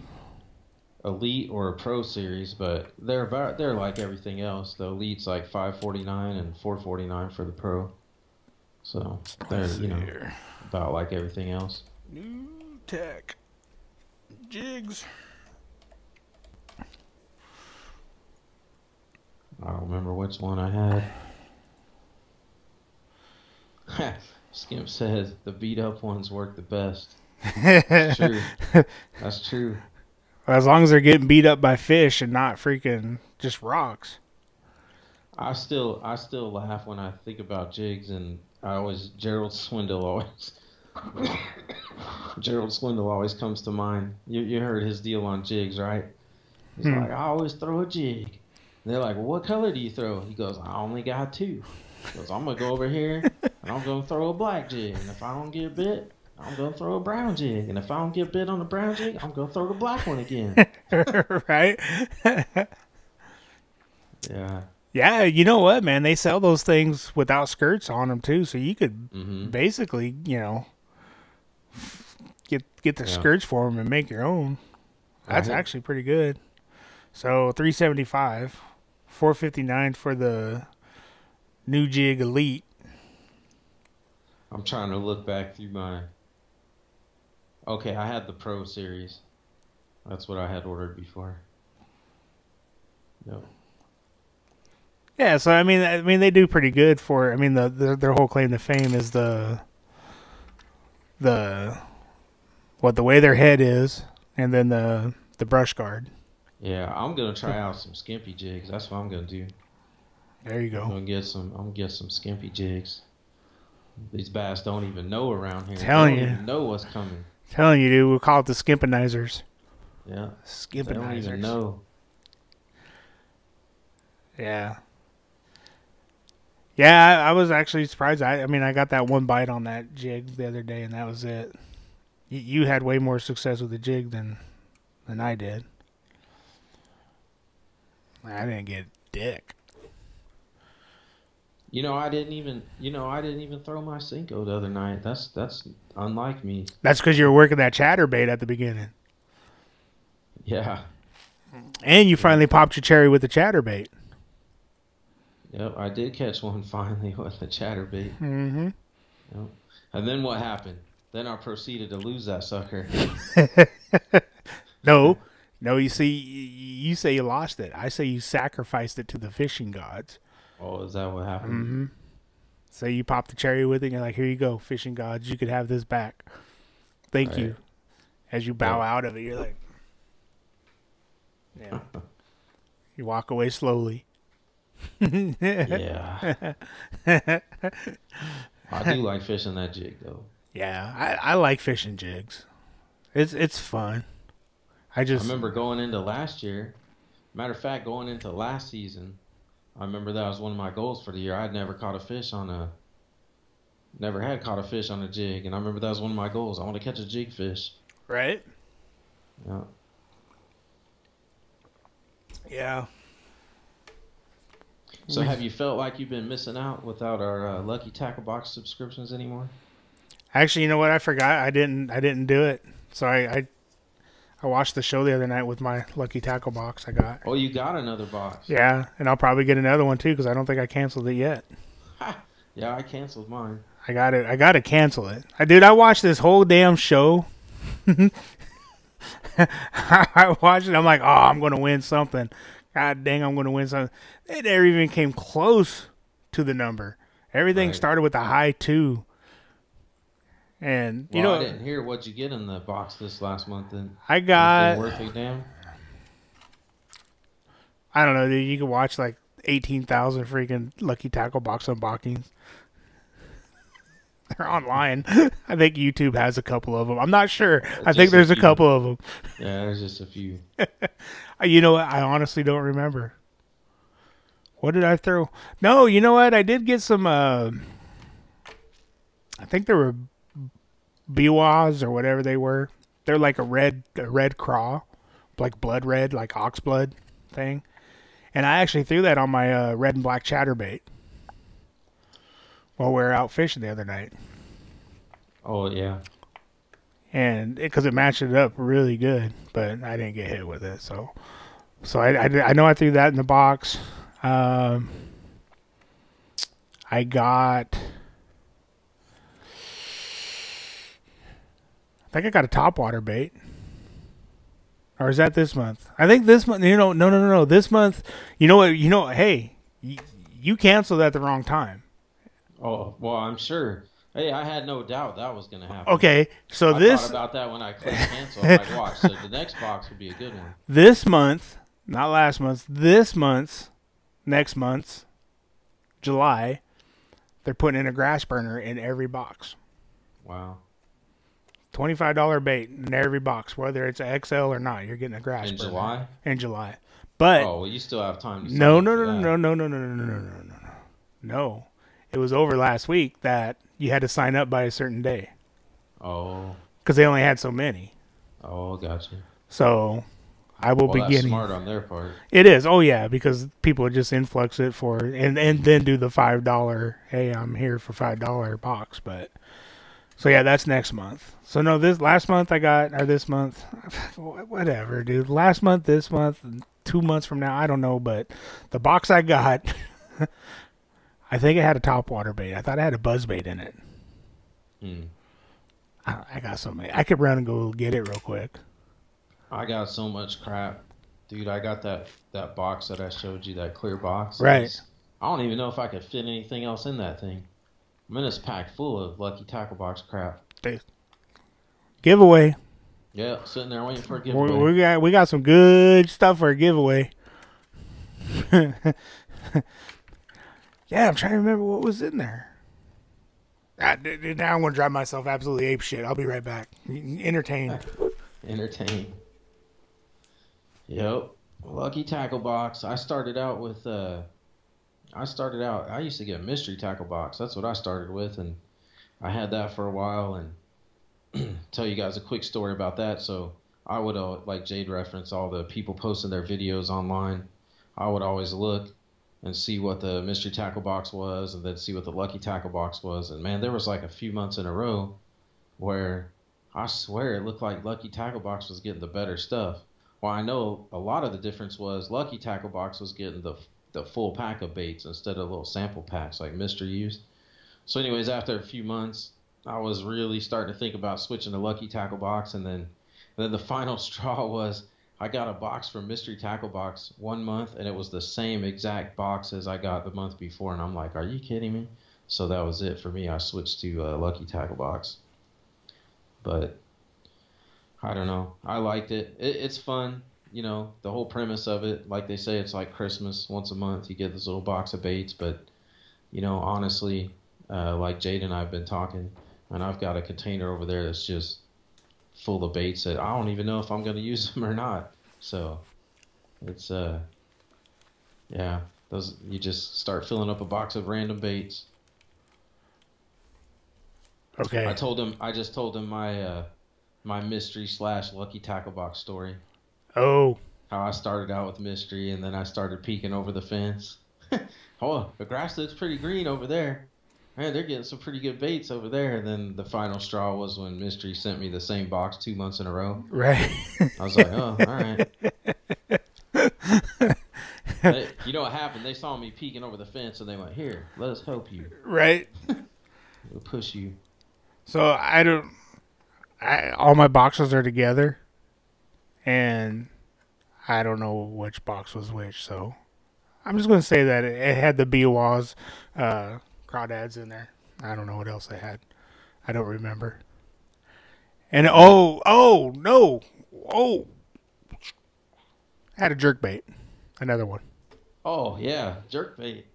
or a pro series, but they're like everything else. The elite's like $549 and $449 for the pro. So they're about like everything else. New tech jigs. I don't remember which one I had. Skimp says the beat up ones work the best. That's true. That's true. As long as they're getting beat up by fish and not freaking just rocks. I still laugh when I think about jigs, and Gerald Swindle always comes to mind. You heard his deal on jigs, right? He's like, I always throw a jig. And they're like, well, what color do you throw? He goes, I only got 2. He goes, I'm gonna go over here and I'm gonna throw a black jig, and if I don't get bit, I'm gonna throw a brown jig, and if I don't get bit on the brown jig, I'm gonna throw the black one again. Right? Yeah. Yeah, you know what, man? They sell those things without skirts on them too, so you could basically, get the skirts for them and make your own. That's actually pretty good. So $375, $459 for the new jig elite. I'm trying to look back through my. Okay, I had the Pro Series. That's what I had ordered before. Yep. Yeah, so I mean they do pretty good for. I mean their whole claim to fame is the way their head is, and then the brush guard. Yeah, I'm gonna try out some skimpy jigs. That's what I'm gonna do. There you go. I'm gonna get some skimpy jigs. These bass don't even know around here. Telling they don't you. even know what's coming. Telling you, dude. We'll call it the skimpanizers. Yeah. Skimpanizers. They don't even know. Yeah. Yeah, I was actually surprised. I mean, I got that one bite on that jig the other day, and that was it. You had way more success with the jig than I did. I didn't get dick. I didn't even throw my Cinco the other night. That's unlike me. That's because you were working that chatterbait at the beginning. Yeah. And you finally popped your cherry with the chatterbait. Yep, I did catch one finally with the chatterbait. Mm-hmm. Yep. And then what happened? Then I proceeded to lose that sucker. No, you see, you say you lost it. I say you sacrificed it to the fishing gods. Oh, is that what happened? Mm-hmm. So you pop the cherry with it, and you're like, here you go, fishing gods. You could have this back. Thank you. As you bow out of it, you're like, yeah. You walk away slowly. Yeah. I do like fishing that jig, though. Yeah, I like fishing jigs. It's fun. I remember going into last year. Matter of fact, going into last season, I remember that was one of my goals for the year. Never had caught a fish on a jig, and I remember that was one of my goals. I want to catch a jig fish. Right? Yeah. Yeah. So have you felt like you've been missing out without our Lucky Tackle Box subscriptions anymore? Actually, you know what? I forgot. I didn't do it. So I watched the show the other night with my Lucky Tackle Box I got. Oh, you got another box. Yeah, and I'll probably get another one too because I don't think I canceled it yet. Yeah, I canceled mine. I got to cancel it. I watched this whole damn show. I watched it. I'm like, oh, I'm going to win something. God dang, I'm going to win something. They never even came close to the number. Everything started with a high 2. And I didn't hear what you get in the box this last month. Then I got worth a damn. I don't know, dude. You can watch like 18,000 freaking Lucky Tackle Box unboxings. They're online. I think YouTube has a couple of them. I'm not sure. I think there's a couple of them. Yeah, there's just a few. You know what? I honestly don't remember. What did I throw? No, you know what? I did get some. I think they were biwas or whatever they were. They're like a red craw, like blood red, like ox blood thing. And I actually threw that on my red and black chatterbait while we were out fishing the other night. Oh yeah. And because it matched it up really good, but I didn't get hit with it. So I know I threw that in the box. I think I got a topwater bait. Or is that this month? I think this month. No. This month. You know what? Hey, you canceled at the wrong time. Oh well, I'm sure. Hey, I had no doubt that was going to happen. Okay, so I thought about that when I clicked cancel. I'm like, watch. So the next box would be a good one. This month, not last month. This month, next month's, July, they're putting in a grass burner in every box. Wow. $25 bait in every box, whether it's a XL or not. You're getting a grass burner. In July? In July. But oh, well, you still have time to sign no. No. It was over last week that you had to sign up by a certain day. Oh. Because they only had so many. Oh, gotcha. So I will be that's getting. Smart on their part. It is. Oh yeah, because people would just influx it for and then do the $5. Hey, I'm here for $5 box, but. So yeah, that's next month. So no, this last month I got, or this month, whatever, dude. Last month, this month, 2 months from now, I don't know. But the box I got, I think it had a topwater bait. I thought it had a buzz bait in it. I got so many. I could run and go get it real quick. I got so much crap, dude. I got that box that I showed you, that clear box. Right. I don't even know if I could fit anything else in that thing. I mean, it's packed full of Lucky Tackle Box crap. Giveaway. Yeah, sitting there waiting for a giveaway. We got some good stuff for a giveaway. Yeah, I'm trying to remember what was in there. Now I'm going to drive myself absolutely ape shit. I'll be right back. Entertained. Entertained. Yep. Lucky Tackle Box. I started out with... I used to get a mystery tackle box. That's what I started with, and I had that for a while. And tell you guys a quick story about that. So I would, like Jade referenced, all the people posting their videos online. I would always look and see what the mystery tackle box was, and then see what the lucky tackle box was. And man, there was like a few months in a row where I swear it looked like Lucky Tackle Box was getting the better stuff. Well, I know a lot of the difference was Lucky Tackle Box was getting the full pack of baits instead of little sample packs like Mystery used. So anyways, after a few months, I was really starting to think about switching to Lucky Tackle Box, and then the final straw was I got a box from Mystery Tackle Box 1 month, and it was the same exact box as I got the month before, and I'm like, are you kidding me? So that was it for me. I switched to Lucky Tackle Box. But I don't know. I liked it. It's fun. You know, the whole premise of it, like they say, it's like Christmas. Once a month, you get this little box of baits. But, you know, honestly, like Jade and I have been talking, and I've got a container over there that's just full of baits that I don't even know if I'm going to use them or not. So, it's, yeah, you just start filling up a box of random baits. Okay. I just told him my mystery / Lucky Tackle Box story. Oh. How I started out with mystery, and then I started peeking over the fence. Oh, the grass looks pretty green over there. Man, they're getting some pretty good baits over there. And then the final straw was when mystery sent me the same box 2 months in a row. Right. I was like, oh, all right. You know what happened? They saw me peeking over the fence, and they went, here, let us help you. Right. We'll push you. So all my boxes are together, and I don't know which box was which, so I'm just going to say that it had the BWA's crawdads in there. I don't know what else they had. I don't remember. And I had a jerkbait. Another one. Oh yeah, jerk bait.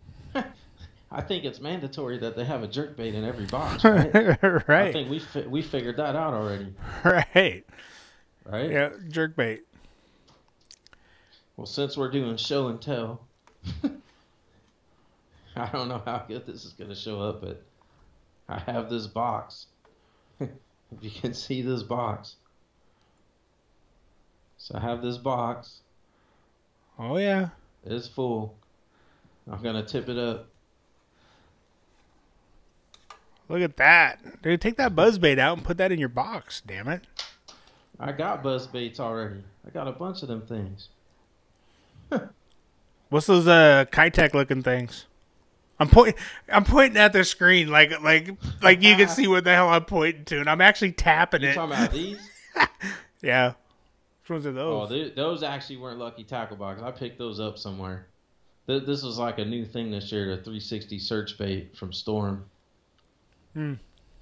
I think it's mandatory that they have a jerk bait in every box, right? I Right. think we figured that out already, Right. right? Yeah, jerk bait. Well, since we're doing show and tell, I don't know how good this is going to show up, but I have this box. If you can see this box. So I have this box. Oh, yeah. It's full. I'm going to tip it up. Look at that. Dude, take that buzz bait out and put that in your box, damn it. I got buzz baits already. I got a bunch of them things. What's those Kitech looking things? I'm pointing at the screen like you can see what the hell I'm pointing to, and I'm actually tapping You it. talking about these? Yeah. Which ones are Oh, those? those actually weren't lucky tackle boxes. I picked those up somewhere. This was like a new thing this year, the 360 search bait from Storm.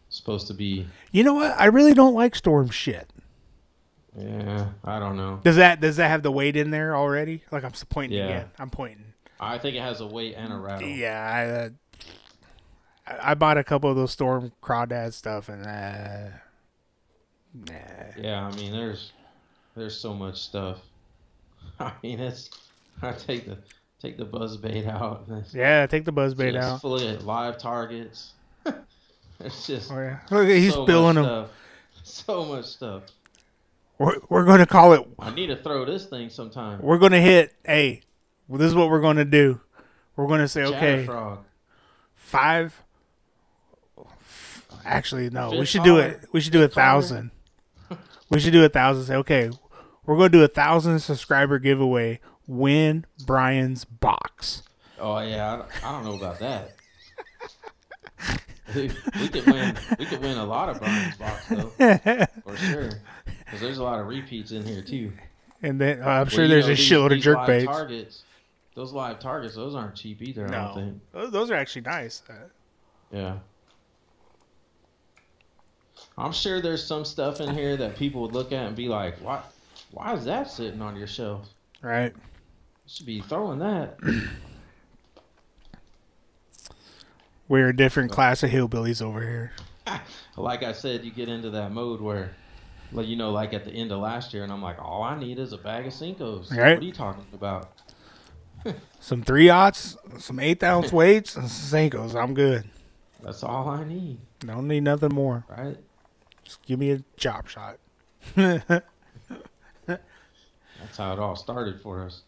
Supposed to be. You know what? I really don't like Storm shit. Yeah, I don't know. Does that have the weight in there already? Like I'm pointing Yeah. again. I'm pointing. I think it has a weight and a rattle. Yeah, I bought a couple of those Storm Crawdad stuff, and nah. Yeah, I mean, there's so much stuff. I mean, I take the buzz bait out. Yeah, take the buzz bait Just out. full of live targets. It's just Oh yeah, look, he's so spilling much them. stuff. So much stuff. We're going to call it. I need to throw this thing sometime. We're going to hit. Hey, well, this is what we're going to do. We're going to say, okay, Frog. 5. Actually, no. We Fifth should do caller. it. We should do 1,000. We should do 1,000. Say, okay, we're going to do 1,000 subscriber giveaway. Win Brian's box. Oh yeah, I don't know about that. we could win a lot of Brian's box though, for sure. Because there's a lot of repeats in here too. And then I'm sure Well, you there's know, a shitload of these jerk live baits. Targets, those live targets, those aren't cheap either. I don't No, think. those are actually nice. Yeah. I'm sure there's some stuff in here that people would look at and be like, why is that sitting on your shelf? Right. You should be throwing that. We're a different class of hillbillies over here. Like I said, you get into that mode where, like, you know, like at the end of last year, and I'm like, all I need is a bag of Cincos. Right. What are you talking about? Some 3-aughts, some 8-ounce weights, and some Senkos. I'm good. That's all I need, Don't need nothing more. right? Just give me a chop shot. That's how it all started for us.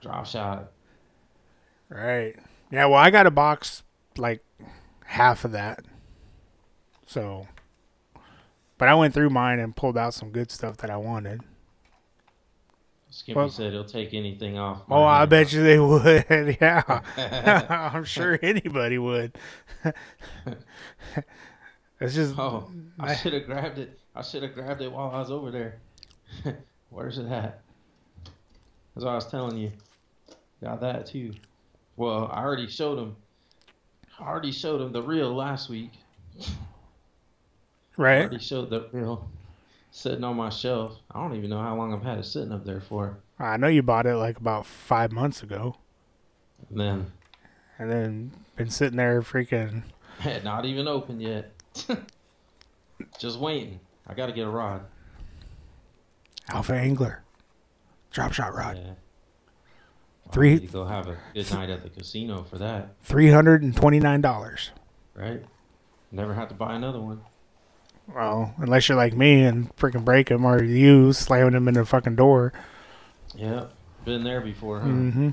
Drop shot. Right. Yeah, well, I got a box, like, half of that. So, but I went through mine and pulled out some good stuff that I wanted. Skippy Well- said he'll take anything off. Oh, my I hand. bet you they would. Yeah. I'm sure anybody would. It's just, Oh, I should have grabbed it. I should have grabbed it while I was over there. Where's it at? That's what I was telling you. Got that too. Well, I already showed him. The reel last week. I right? already showed the reel sitting on my shelf. I don't even know how long I've had it sitting up there for. I know you bought it like about 5 months ago. And then And then been sitting there freaking. had not even opened yet. Just waiting. I got to get a rod. Alpha Angler. Drop shot rod. Yeah. Well, Three- I need to go have a good night at the casino for that, $329. right? Never have to buy another one. Well, unless you're like me and freaking break them, or you slamming them in the fucking door. Yeah, been there before, huh? Mm-hmm.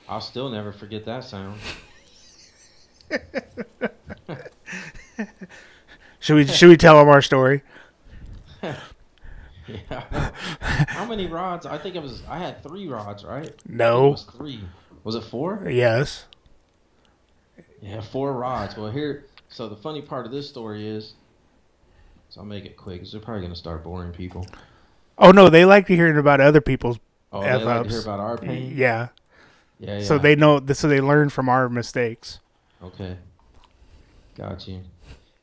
I'll still never forget that sound. Should we tell them our story? Yeah. How many rods? I think I had 3 rods, right? I think it No. was 3. Was it 4? Yes. Yeah, 4 rods. Well, so the funny part of this story is, so I'll make it quick because they're probably going to start boring people. Oh no, they like to hear about other people's. Oh, they like to F-ups. hear about our pain? Yeah. Yeah. So they know. So they learn from our mistakes. Okay. Got you.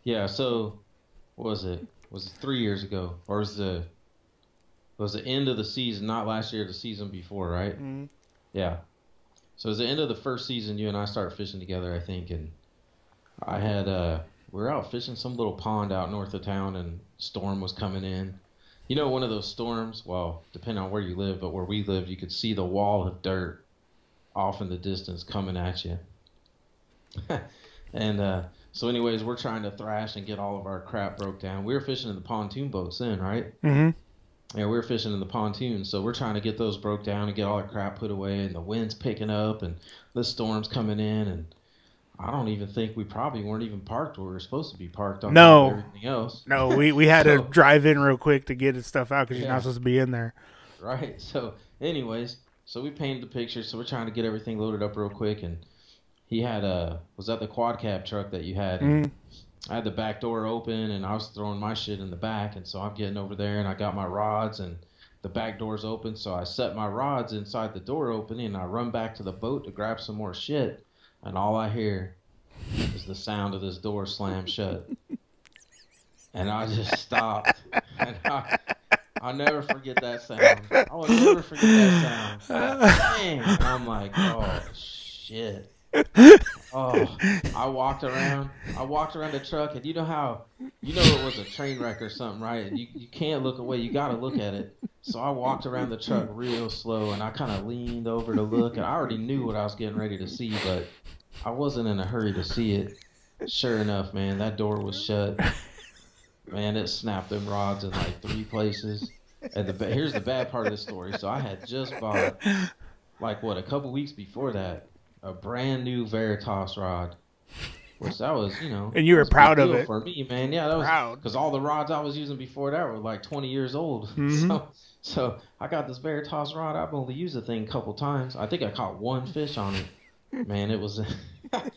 Yeah, so what was it? Was it 3 years ago? Or was the end of the season, not last year, the season before, right? Mhm. Yeah. So it was the end of the first season. You and I started fishing together, I think, and I had we were out fishing some little pond out north of town, and storm was coming in. You know, one of those storms. Well, depending on where you live, but where we lived, you could see the wall of dirt off in the distance coming at you. And so, anyways, we're trying to thrash and get all of our crap broke down. We were fishing in the pontoon boats then, right? Mm-hmm. Yeah, we were fishing in the pontoons, so we're trying to get those broke down and get all our crap put away, and the wind's picking up, and the storm's coming in, and I don't even think we probably weren't even parked where we were supposed to be parked on top of everything else. No, we had to drive in real quick to get his stuff out because you're Yeah. not supposed to be in there. Right. So, anyways, so we painted the picture, so we're trying to get everything loaded up real quick, and he had was that the quad cab truck that you had? Mhm. I had the back door open, and I was throwing my shit in the back, and so I'm getting over there, and I got my rods, and the back door's open, so I set my rods inside the door opening, and I run back to the boat to grab some more shit, and all I hear is the sound of this door slam shut. And I just stopped, and I'll never forget that sound. I will never forget that sound. Dang. And I'm like, oh, shit. Oh, I walked around the truck, and you know it was a train wreck or something, right? And you can't look away, you gotta look at it. So I walked around the truck real slow, and I kind of leaned over to look, and I already knew what I was getting ready to see, but I wasn't in a hurry to see it. Sure enough, man, that door was shut. Man, it snapped them rods in like 3 places. And here's the bad part of the story. So I had just bought, like, a couple weeks before that, a brand new Veritas rod, which that was, And you were proud of it. For me, man. Yeah, that was Proud. because all the rods I was using before that were like 20 years old. Mhm. So I got this Veritas rod. I've only used the thing a couple times. I think I caught 1 fish on it. Man, it was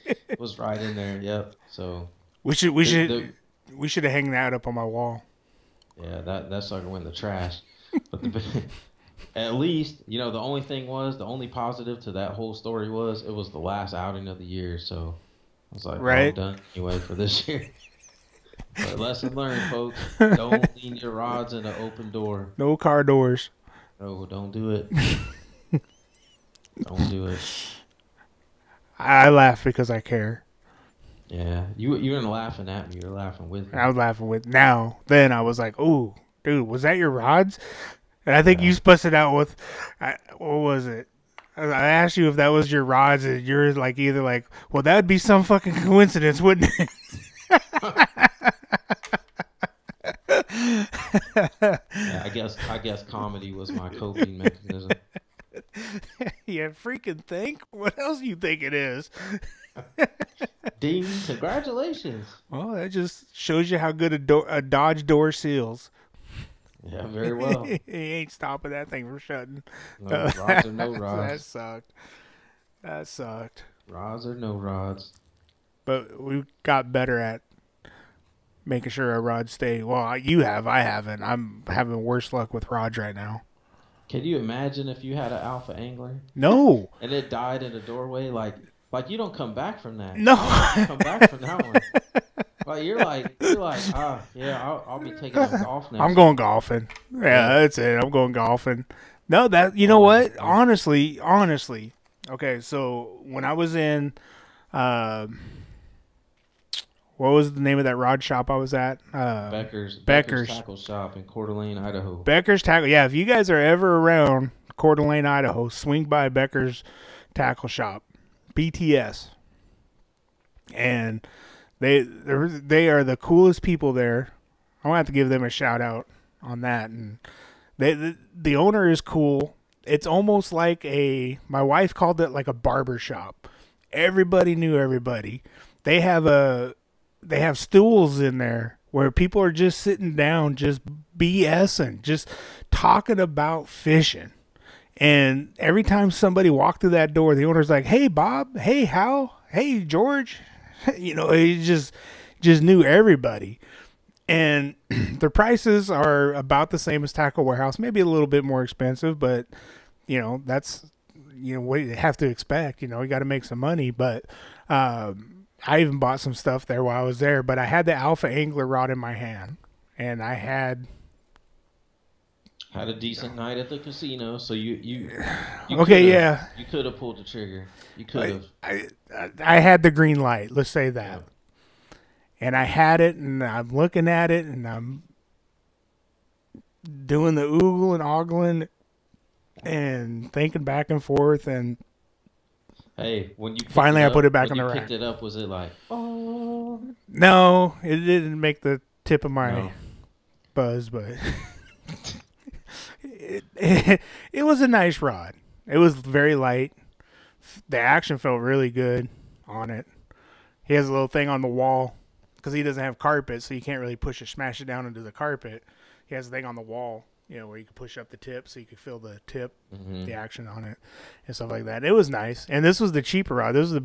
it was right in there. Yep. So we should have hung that up on my wall. yeah, that sucker went in the trash. But at least, the only positive to that whole story was it was the last outing of the year. So I was like, right. well, I'm done anyway for this year. But lesson learned, folks. Don't lean your rods in an open door. No car doors. No, don't do it. Don't do it. I laugh because I care. Yeah, you weren't laughing at me. You're laughing with me. I was laughing with then I was like, "Ooh, dude, was that your rods?" And I think you busted out with, what was it? I asked you if that was your rods, and you're like either like, "Well, that'd be some fucking coincidence, wouldn't it?" Yeah, I guess comedy was my coping mechanism. Yeah, freaking think. What else do you think it is? Ding! Congratulations. Well, that just shows you how good a Dodge door seals. Yeah, very well. He ain't stopping that thing from shutting. No rods or no rods. That sucked. Rods or no rods. But we got better at making sure our rods stay. Well, I haven't. I'm having worse luck with rods right now. Can you imagine if you had an alpha angler? No. And it died in a doorway? Like you don't come back from that. No. You don't come back from that one. Like you're like, yeah, I'll be taking a golf next. I'm going golfing. Yeah, that's it. I'm going golfing. No, you know what? Honestly. Okay, so when I was in, what was the name of that rod shop I was at? Becker's Tackle Shop in Coeur d'Alene, Idaho. Becker's Tackle. Yeah, if you guys are ever around Coeur d'Alene, Idaho, swing by Becker's Tackle Shop, BTS, and they are the coolest people there. I'm gonna have to give them a shout out on that. And the owner is cool. It's almost like my wife called it like a barber shop. Everybody knew everybody. They have stools in there where people are just sitting down, just BSing, just talking about fishing. And every time somebody walked through that door, the owner's like, "Hey, Bob. Hey, Hal. Hey, George." He just knew everybody. And their prices are about the same as Tackle Warehouse, maybe a little bit more expensive, but, that's, what you have to expect. You got to make some money. But I even bought some stuff there while I was there. But I had the Alpha Angler rod in my hand, and I had Had a decent night at the casino, so you Okay, could've- yeah. you could have pulled the trigger. You could have. I had the green light. Let's say that. And I had it, and I'm looking at it, and I'm doing the oogle and ogling and thinking back and forth, and Hey, when you picked Finally, it I up, put it back when on the you rack. picked it up, was it like, oh? no, it didn't make the tip of my No. buzz, but it was a nice rod. It was very light. The action felt really good on it. He has a little thing on the wall because he doesn't have carpet, so you can't really push it, smash it down into the carpet. He has a thing on the wall, where you can push up the tip so you can feel the tip, the action on it, and stuff like that. It was nice. And this was the cheaper rod. This was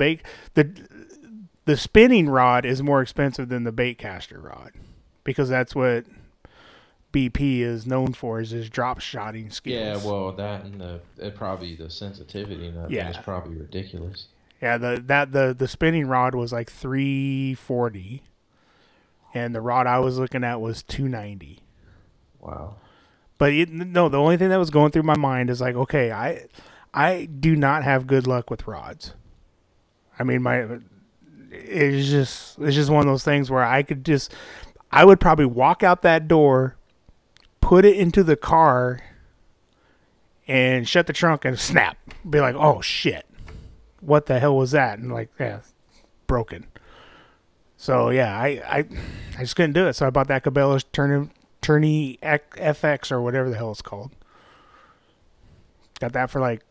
the spinning rod is more expensive than the bait caster rod because that's what BP is known for is his drop shotting skills. Yeah, well, that and probably the sensitivity in that thing is probably ridiculous. Yeah, the spinning rod was like $340, and the rod I was looking at was $290. Wow. But no, the only thing that was going through my mind is like, okay, I do not have good luck with rods. I mean, it's just one of those things where I would probably walk out that door, put it into the car, and shut the trunk and snap. Be like, oh shit, what the hell was that? And like, yeah, broken. So yeah, I just couldn't do it. So I bought that Cabela's Tourney FX or whatever the hell it's called. Got that for like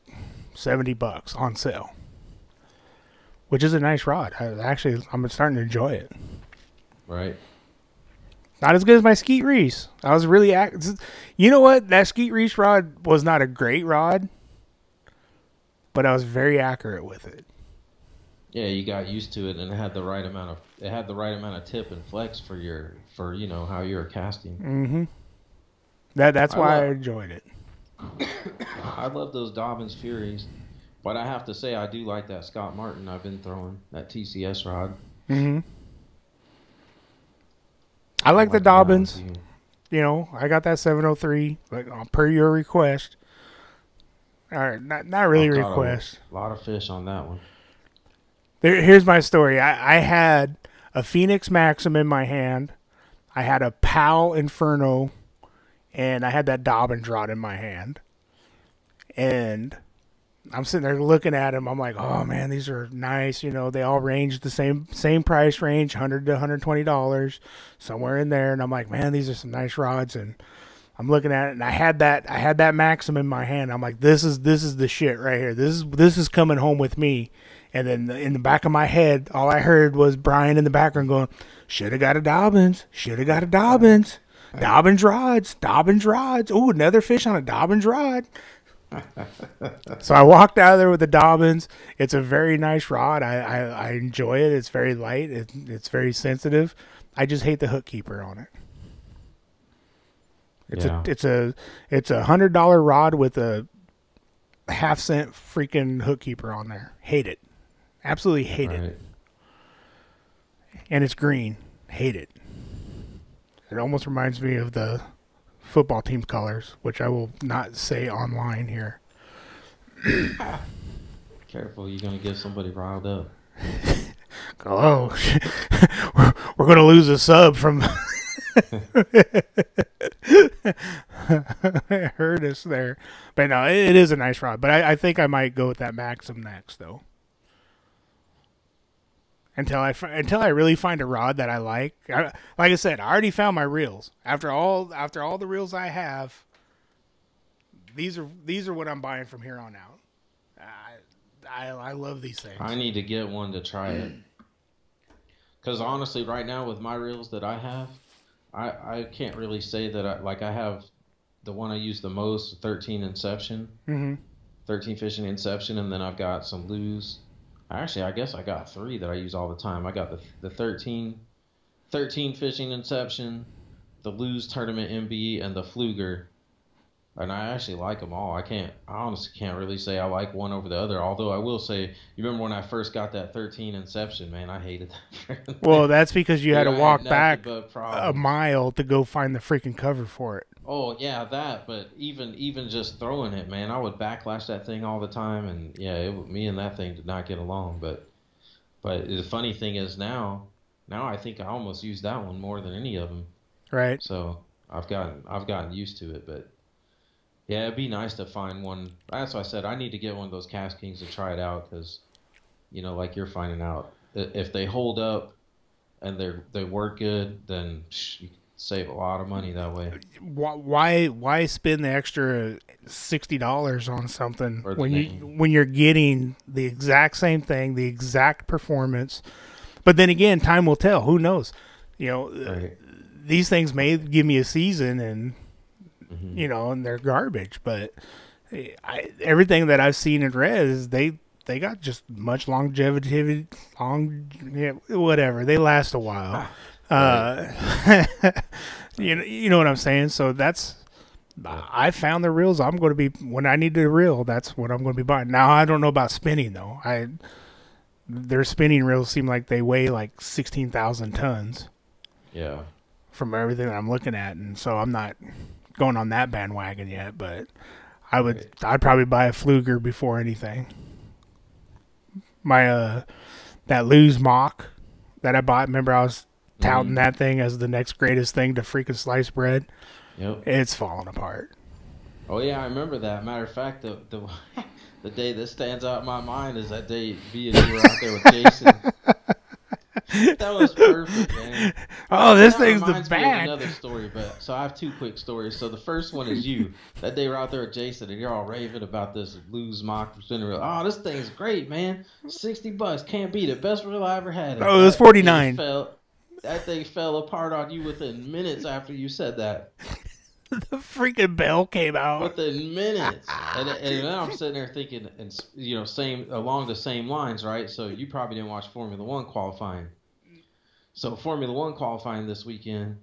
$70 on sale, which is a nice rod. I'm starting to enjoy it. Right. Not as good as my Skeet Reese. I was really you know what? That Skeet Reese rod was not a great rod, but I was very accurate with it. Yeah, you got used to it, and it had the right amount of tip and flex for how you were casting. Mm-hmm. That's why I enjoyed it. I love those Dobbins Furies, but I have to say I do like that Scott Martin I've been throwing, that TCS rod. Mm-hmm. I like the Dobbins. I got that 703 per your request. All right, not really request. A lot of fish on that one. Here's my story. I had a Phoenix Maxim in my hand. I had a Pal Inferno, and I had that Dobbins rod in my hand. And I'm sitting there looking at them. I'm like, oh man, these are nice. They all range the same price range, $100 to $120, somewhere in there. And I'm like, man, these are some nice rods. And I'm looking at it, and I had that Maxim in my hand. I'm like, this is the shit right here. This is coming home with me. And then in the back of my head, all I heard was Brian in the background going, should have got a Dobbins. Should have got a Dobbins. Dobbins rods. Dobbins rods. Ooh, another fish on a Dobbins rod. So I walked out of there with the Dobbins. It's a very nice rod. I enjoy it. It's very light. It's very sensitive. I just hate the hook keeper on it. It's a $100 rod with a half-cent freaking hook keeper on there. Hate it. Absolutely hate it. And it's green. Hate it. It almost reminds me of the football team colors, which I will not say online here. Careful, you're going to get somebody riled up. Oh, we're going to lose a sub from... I heard us there. But no, it is a nice rod. But I think I might go with that Maxim next, though. Until I really find a rod that I like. Like I said, I already found my reels. After all the reels I have, these are what I'm buying from here on out. I love these things. I need to get one to try it. Because honestly, right now with my reels that I have, I can't really say that I have the one I use the most, 13 Inception, 13 Fishing Inception, and then I've got some Lose. Actually, I guess I got 3 that I use all the time. I got the 13 Fishing Inception, the Lose Tournament MB, and the Fluger. And I actually like them all. I honestly can't really say I like one over the other. Although I will say, you remember when I first got that 13 Inception, man, I hated that. Well, that's because you had to walk back a mile to go find the freaking cover for it. Oh yeah, that. But even just throwing it, man, I would backlash that thing all the time, and yeah, me and that thing did not get along. But the funny thing is now I think I almost use that one more than any of them. Right. So I've gotten used to it, but yeah, it'd be nice to find one. That's why I said I need to get one of those Cast Kings to try it out, because like you're finding out, if they hold up and they work good, then you can save a lot of money that way. Why spend the extra $60 on something Or the when name. you're getting the exact same thing, the exact performance? But then again, time will tell. Who knows? Right. These things may give me a season, and Mm-hmm. and they're garbage. But everything that I've seen and read is they got just much longevity, whatever. They last a while. Right. You know what I'm saying? So I found the reels I'm going to be, when I need a reel, that's what I'm going to be buying. Now, I don't know about spinning, though. Their spinning reels seem like they weigh like 16,000 tons Yeah. from everything that I'm looking at. And so I'm not going on that bandwagon yet, but I'd probably buy a Fluger before anything. My, that Lose Mock that I bought, remember I was touting that thing as the next greatest thing to freaking slice bread. Yep. It's falling apart. Oh yeah, I remember that. Matter of fact, the the day that stands out in my mind is that day me and you were out there with Jason. That was perfect, man. Oh, this That thing's the reminds me of bag. another story, but so I have two quick stories. So the first one is you. That day we're out there with Jason, and you're all raving about this Lose Mock spinner reel. Oh, this thing's great, man. $60, can't beat it. Best reel I ever had. Oh, it was 49. That thing fell apart on you within minutes after you said that. The freaking bell came out. Within minutes, and then I'm sitting there thinking, and same along the same lines, right? So you probably didn't watch Formula One qualifying. So Formula One qualifying this weekend,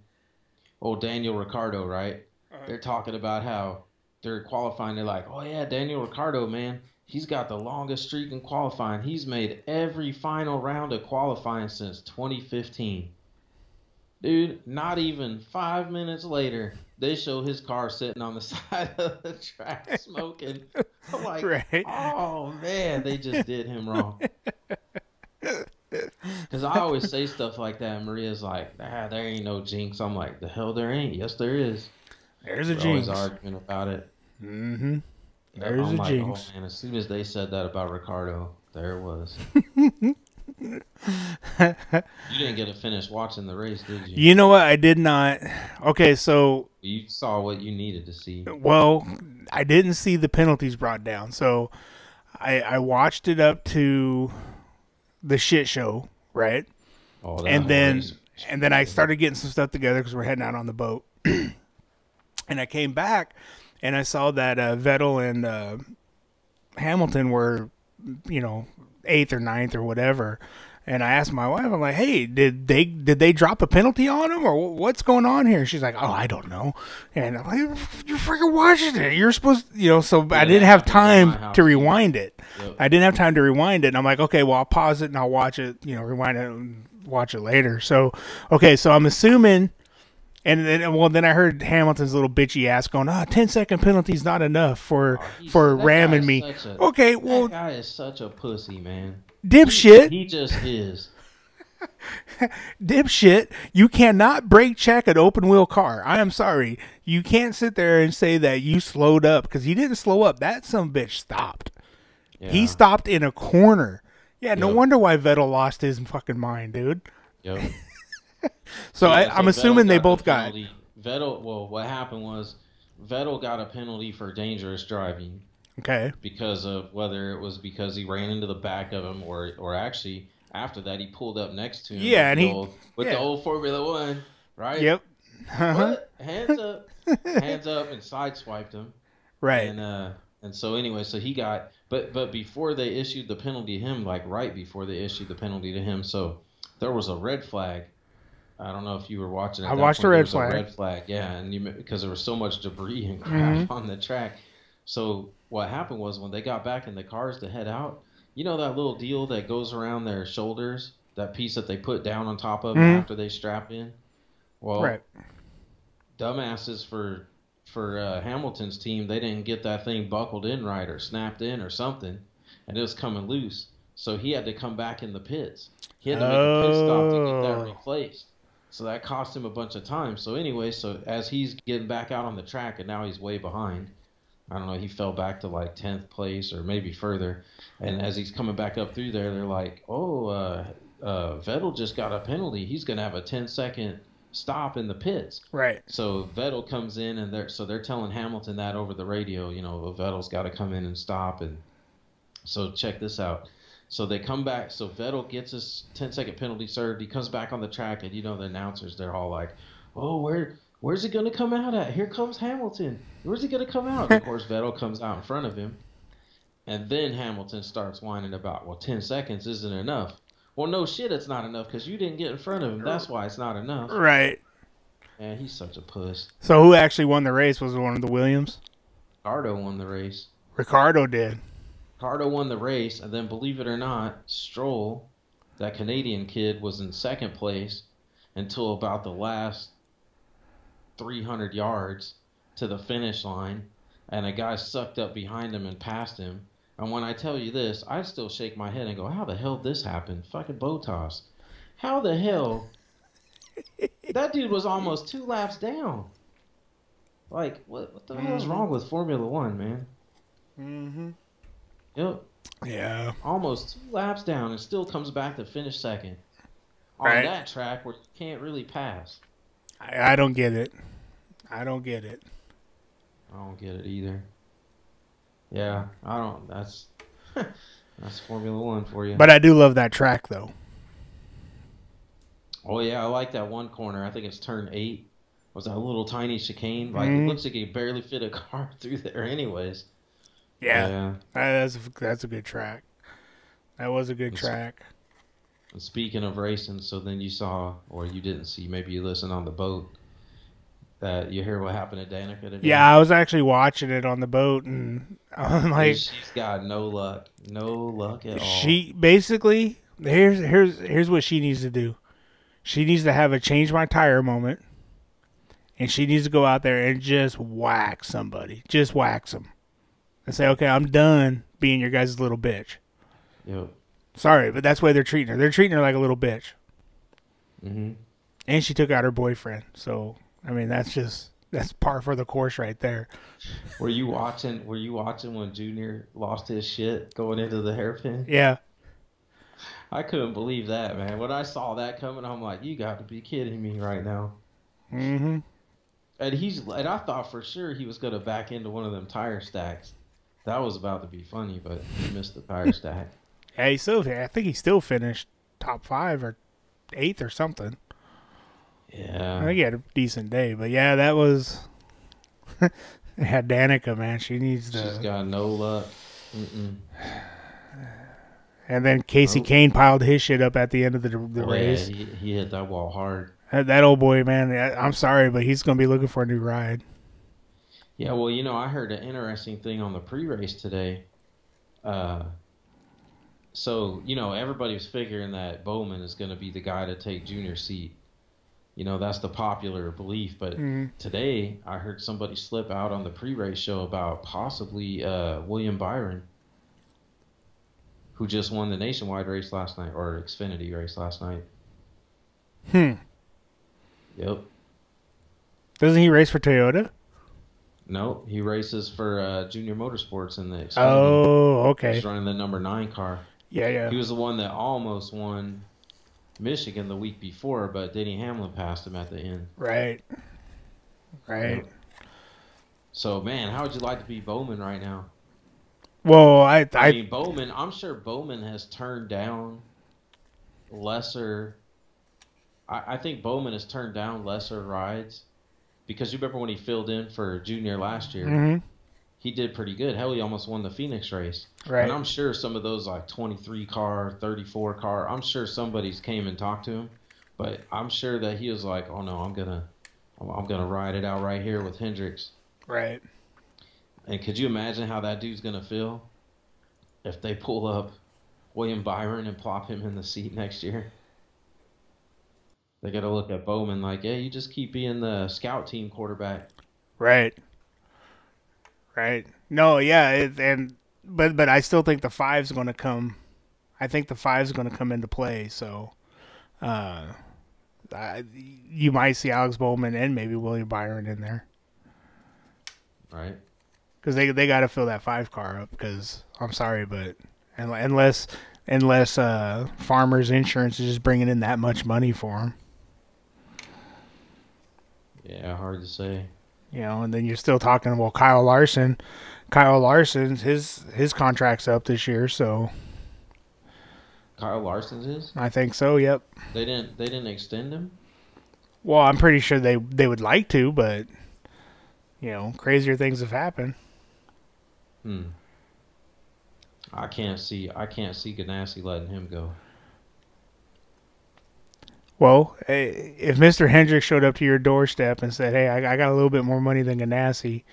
old Daniel Ricciardo, right? They're talking about how they're qualifying. They're like, oh yeah, Daniel Ricciardo, man, he's got the longest streak in qualifying. He's made every final round of qualifying since 2015. Dude, not even 5 minutes later, they show his car sitting on the side of the track smoking. I'm like, Right. oh man, they just did him wrong. Because I always say stuff like that, and Maria's like, there ain't no jinx. I'm like, the hell there ain't. Yes, there is. There's a We're jinx. always arguing about it. Mm-hmm. There's I'm a like, jinx. oh man, as soon as they said that about Ricardo, there it was. You didn't get to finish watching the race, did you? You know what? I did not. Okay, so, You saw what you needed to see. well, I didn't see the penalties brought down. So I watched it up to the shit show, right? Oh, that And whole then race. I started getting some stuff together because we're heading out on the boat. And I came back and I saw that Vettel and Hamilton were, 8th or 9th or whatever. And I asked my wife, I'm like, hey, did they drop a penalty on him or what's going on here? She's like, oh, I don't know. And I'm like, you're freaking watching it. You're supposed to, so I didn't have time to rewind it. Yep. I didn't have time to rewind it. And I'm like, okay, well, I'll pause it and I'll watch it, rewind it and watch it later. So, okay, so I'm assuming, and then I heard Hamilton's little bitchy ass going, 10-second penalty's not enough for That guy ramming is me. such a- Okay, well, that guy is such a pussy, man. dipshit. He just is. Dipshit, you cannot brake check an open wheel car. I am sorry. You can't sit there and say that you slowed up because he didn't slow up. That some bitch stopped. Yeah. He stopped in a corner. Yeah, no Yep. wonder why Vettel lost his fucking mind, dude. Yep. So Yeah, I'm so assuming Vettel they got both the got. penalty. Vettel. Well, what happened was Vettel got a penalty for dangerous driving Okay. because of whether it was because he ran into the back of him or actually after that he pulled up next to him. Yeah, and with yeah. the old Formula One, right? Yep. What? Hands up, and sideswiped him. Right. And so anyway, so he got, but before they issued the penalty to him, like right before they issued the penalty to him, so there was a red flag. I don't know if you were watching. I watched the red flag. A red flag, yeah, and because there was so much debris and crap on the track. So what happened was when they got back in the cars to head out, you know that little deal that goes around their shoulders, that piece that they put down on top of them after they strap in. Well, Right. dumbasses for for Hamilton's team, they didn't get that thing buckled in right or snapped in or something, and it was coming loose. So he had to come back in the pits. He had to make a pit stop to get that replaced. So that cost him a bunch of time. So anyway, so as he's getting back out on the track, and now he's way behind. I don't know, he fell back to like 10th place or maybe further. And as he's coming back up through there, they're like, Vettel just got a penalty. He's going to have a 10-second stop in the pits. Right. So Vettel comes in, and they're telling Hamilton that over the radio, Vettel's got to come in and stop. And so check this out. So they come back. So Vettel gets his 10-second penalty served. He comes back on the track, and the announcers, they're all like, "Oh, where's he going to come out at? Here comes Hamilton. Where's he going to come out?" And of course, Vettel comes out in front of him. And then Hamilton starts whining about, well, 10 seconds isn't enough. Well, no shit, it's not enough because you didn't get in front of him. That's why it's not enough. Right. Man, he's such a puss. So who actually won the race? Was it one of the Williams? Ricardo won the race. Ricardo did. Ricardo won the race, and then believe it or not, Stroll, that Canadian kid, was in second place until about the last 300 yards to the finish line, and a guy sucked up behind him and passed him. And when I tell you this, I still shake my head and go, how the hell did this happen? Fucking Botas. How the hell? That dude was almost 2 laps down. Like, what the hell is wrong with Formula One, man? Mm-hmm. Yep. Yeah. Almost 2 laps down and still comes back to finish second. On Right. that track where you can't really pass. I don't get it. I don't get it. I don't get it either. Yeah, I don't. That's Formula One for you. But I do love that track, though. Oh yeah, I like that one corner. I think it's turn 8. Was that a little tiny chicane? Like it looks like you barely fit a car through there, anyways. Yeah. That's a good track. That was a good track. And speaking of racing, so then you saw, or you didn't see, maybe you listened on the boat. That you hear what happened to Danica today? Yeah, I was actually watching it on the boat, and I'm like, she's got no luck at all. she basically here's what she needs to do. She needs to have a change my tire moment, and she needs to go out there and just whack somebody, just wax them, and say, okay, I'm done being your guys' little bitch. Yep. Sorry, but that's the way they're treating her. They're treating her like a little bitch. Mhm. And she took out her boyfriend, so. I mean, that's par for the course right there. Were you watching when Junior lost his shit going into the hairpin? Yeah. I couldn't believe that, man. When I saw that coming, I'm like, you got to be kidding me right now. Mm-hmm. And I thought for sure he was going to back into one of them tire stacks. That was about to be funny, but he missed the tire stack. Yeah, I think he still finished top 5 or 8th or something. Yeah. I think he had a decent day, but yeah, that was. Yeah, Danica, man, she's got no luck. And then Casey Kane piled his shit up at the end of the race. Yeah, he hit that wall hard. That old boy, man. I'm sorry, but he's gonna be looking for a new ride. Yeah, well, I heard an interesting thing on the pre-race today. So everybody was figuring that Bowman is going to be the guy to take Junior's seat. That's the popular belief. But today, I heard somebody slip out on the pre-race show about possibly William Byron, who just won the Nationwide race last night, or Xfinity race last night. Yep. Doesn't he race for Toyota? No, he races for Junior Motorsports in the Xfinity. Oh, okay. He's running the number 9 car. Yeah. He was the one that almost won Michigan the week before, but Denny Hamlin passed him at the end. Right. So, man, how would you like to be Bowman right now? Well, I mean, Bowman, I'm sure Bowman has turned down lesser. I think Bowman has turned down lesser rides because you remember when he filled in for Junior last year, he did pretty good. Hell, he almost won the Phoenix race. Right. And I'm sure some of those like 23 car, 34 car, I'm sure somebody's came and talked to him, but I'm sure that he was like, oh no, I'm gonna ride it out right here with Hendricks. Right. And could you imagine how that dude's gonna feel if they pull up William Byron and plop him in the seat next year? They got to look at Bowman like, yeah, you just keep being the scout team quarterback. Right. Right? No, yeah, but I still think the five's going to come. I think the five's going to come into play. So, you might see Alex Bowman and maybe William Byron in there Right. because they got to fill that 5 car up. Because I'm sorry, but unless Farmers Insurance is just bringing in that much money for them. Yeah, hard to say. And then you're still talking, well, Kyle Larson's his contract's up this year, so Kyle Larson's is? I think so. Yep. They didn't extend him? Well, I'm pretty sure they would like to, but crazier things have happened. I can't see Ganassi letting him go. Well, if Mr. Hendricks showed up to your doorstep and said, "Hey, I got a little bit more money than Ganassi,"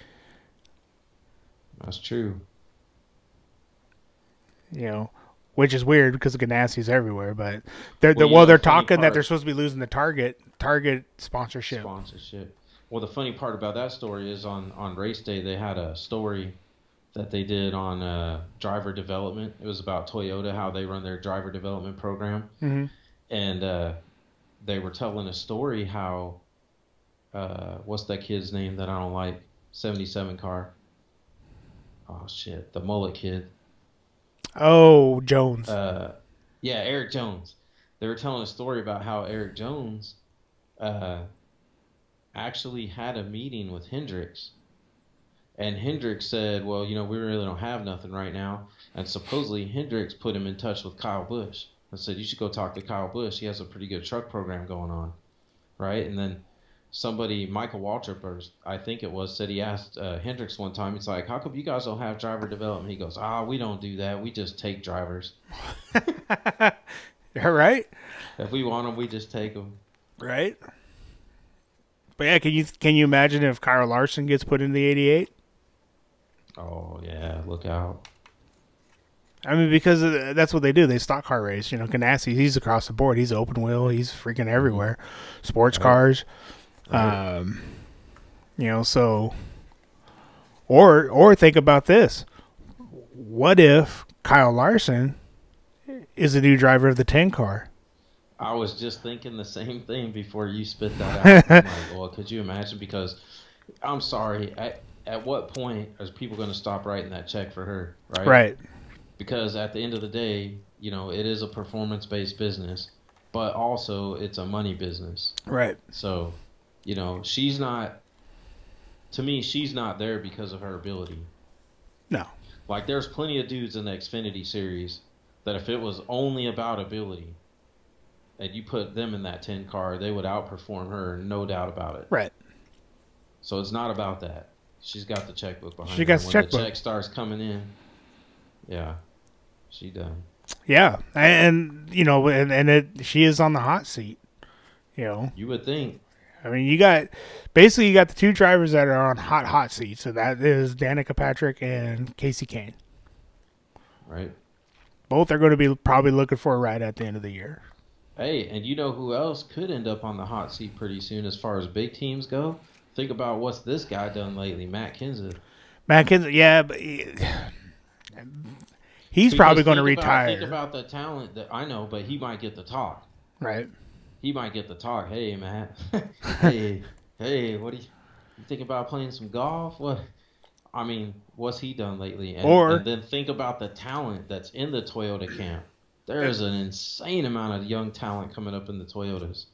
That's true. which is weird because Ganassi's everywhere, but they're Well, the funny talking that part- they're supposed to be losing the Target sponsorship. Well, the funny part about that story is on race day they had a story that they did on driver development. It was about Toyota, how they run their driver development program, and they were telling a story how what's that kid's name that I don't like? 77 car. Oh shit, the mullet kid. Oh, Jones. Yeah, Eric Jones. They were telling a story about how Eric Jones actually had a meeting with Hendricks. And Hendricks said, well, we really don't have nothing right now. And supposedly Hendricks put him in touch with Kyle Busch and said, you should go talk to Kyle Busch. He has a pretty good truck program going on. Right? And then somebody, Michael Waltrip, or I think it was, said he asked Hendricks one time, he's like, how come you guys don't have driver development? He goes, we don't do that. We just take drivers. All right. If we want them, we just take them. Right. But yeah, can you imagine if Kyle Larson gets put in the 88? Oh, yeah, look out. I mean, because that's what they do. They stock car race. Ganassi, he's across the board. He's open wheel. He's freaking everywhere. Sports cars. So... Or think about this. What if Kyle Larson is the new driver of the 10 car? I was just thinking the same thing before you spit that out. I'm like, well, could you imagine? Because, I'm sorry, at what point are people going to stop writing that check for her, right? Right. Because at the end of the day, it is a performance-based business, but also it's a money business. Right. So, she's not, to me, she's not there because of her ability. No. Like, there's plenty of dudes in the Xfinity series that if it was only about ability, and you put them in that 10 car, they would outperform her, no doubt about it. Right. So it's not about that. She's got the checkbook behind her. She got the checkbook. When the check starts coming in, yeah, she done. Yeah, and she is on the hot seat. You would think. I mean, you got the two drivers that are on hot seats, so that is Danica Patrick and Casey Kane. Right. Both are going to be probably looking for a ride at the end of the year. Hey, and you know who else could end up on the hot seat pretty soon as far as big teams go? Think about what's this guy done lately, Matt Kenseth. Yeah, but he's probably going to retire. Think about the talent that I know, but he might get the talk. Right. He might get the talk. Hey, Matt. hey, what do you think about playing some golf? What? I mean, what's he done lately? And then think about the talent that's in the Toyota camp. There is an insane amount of young talent coming up in the Toyotas.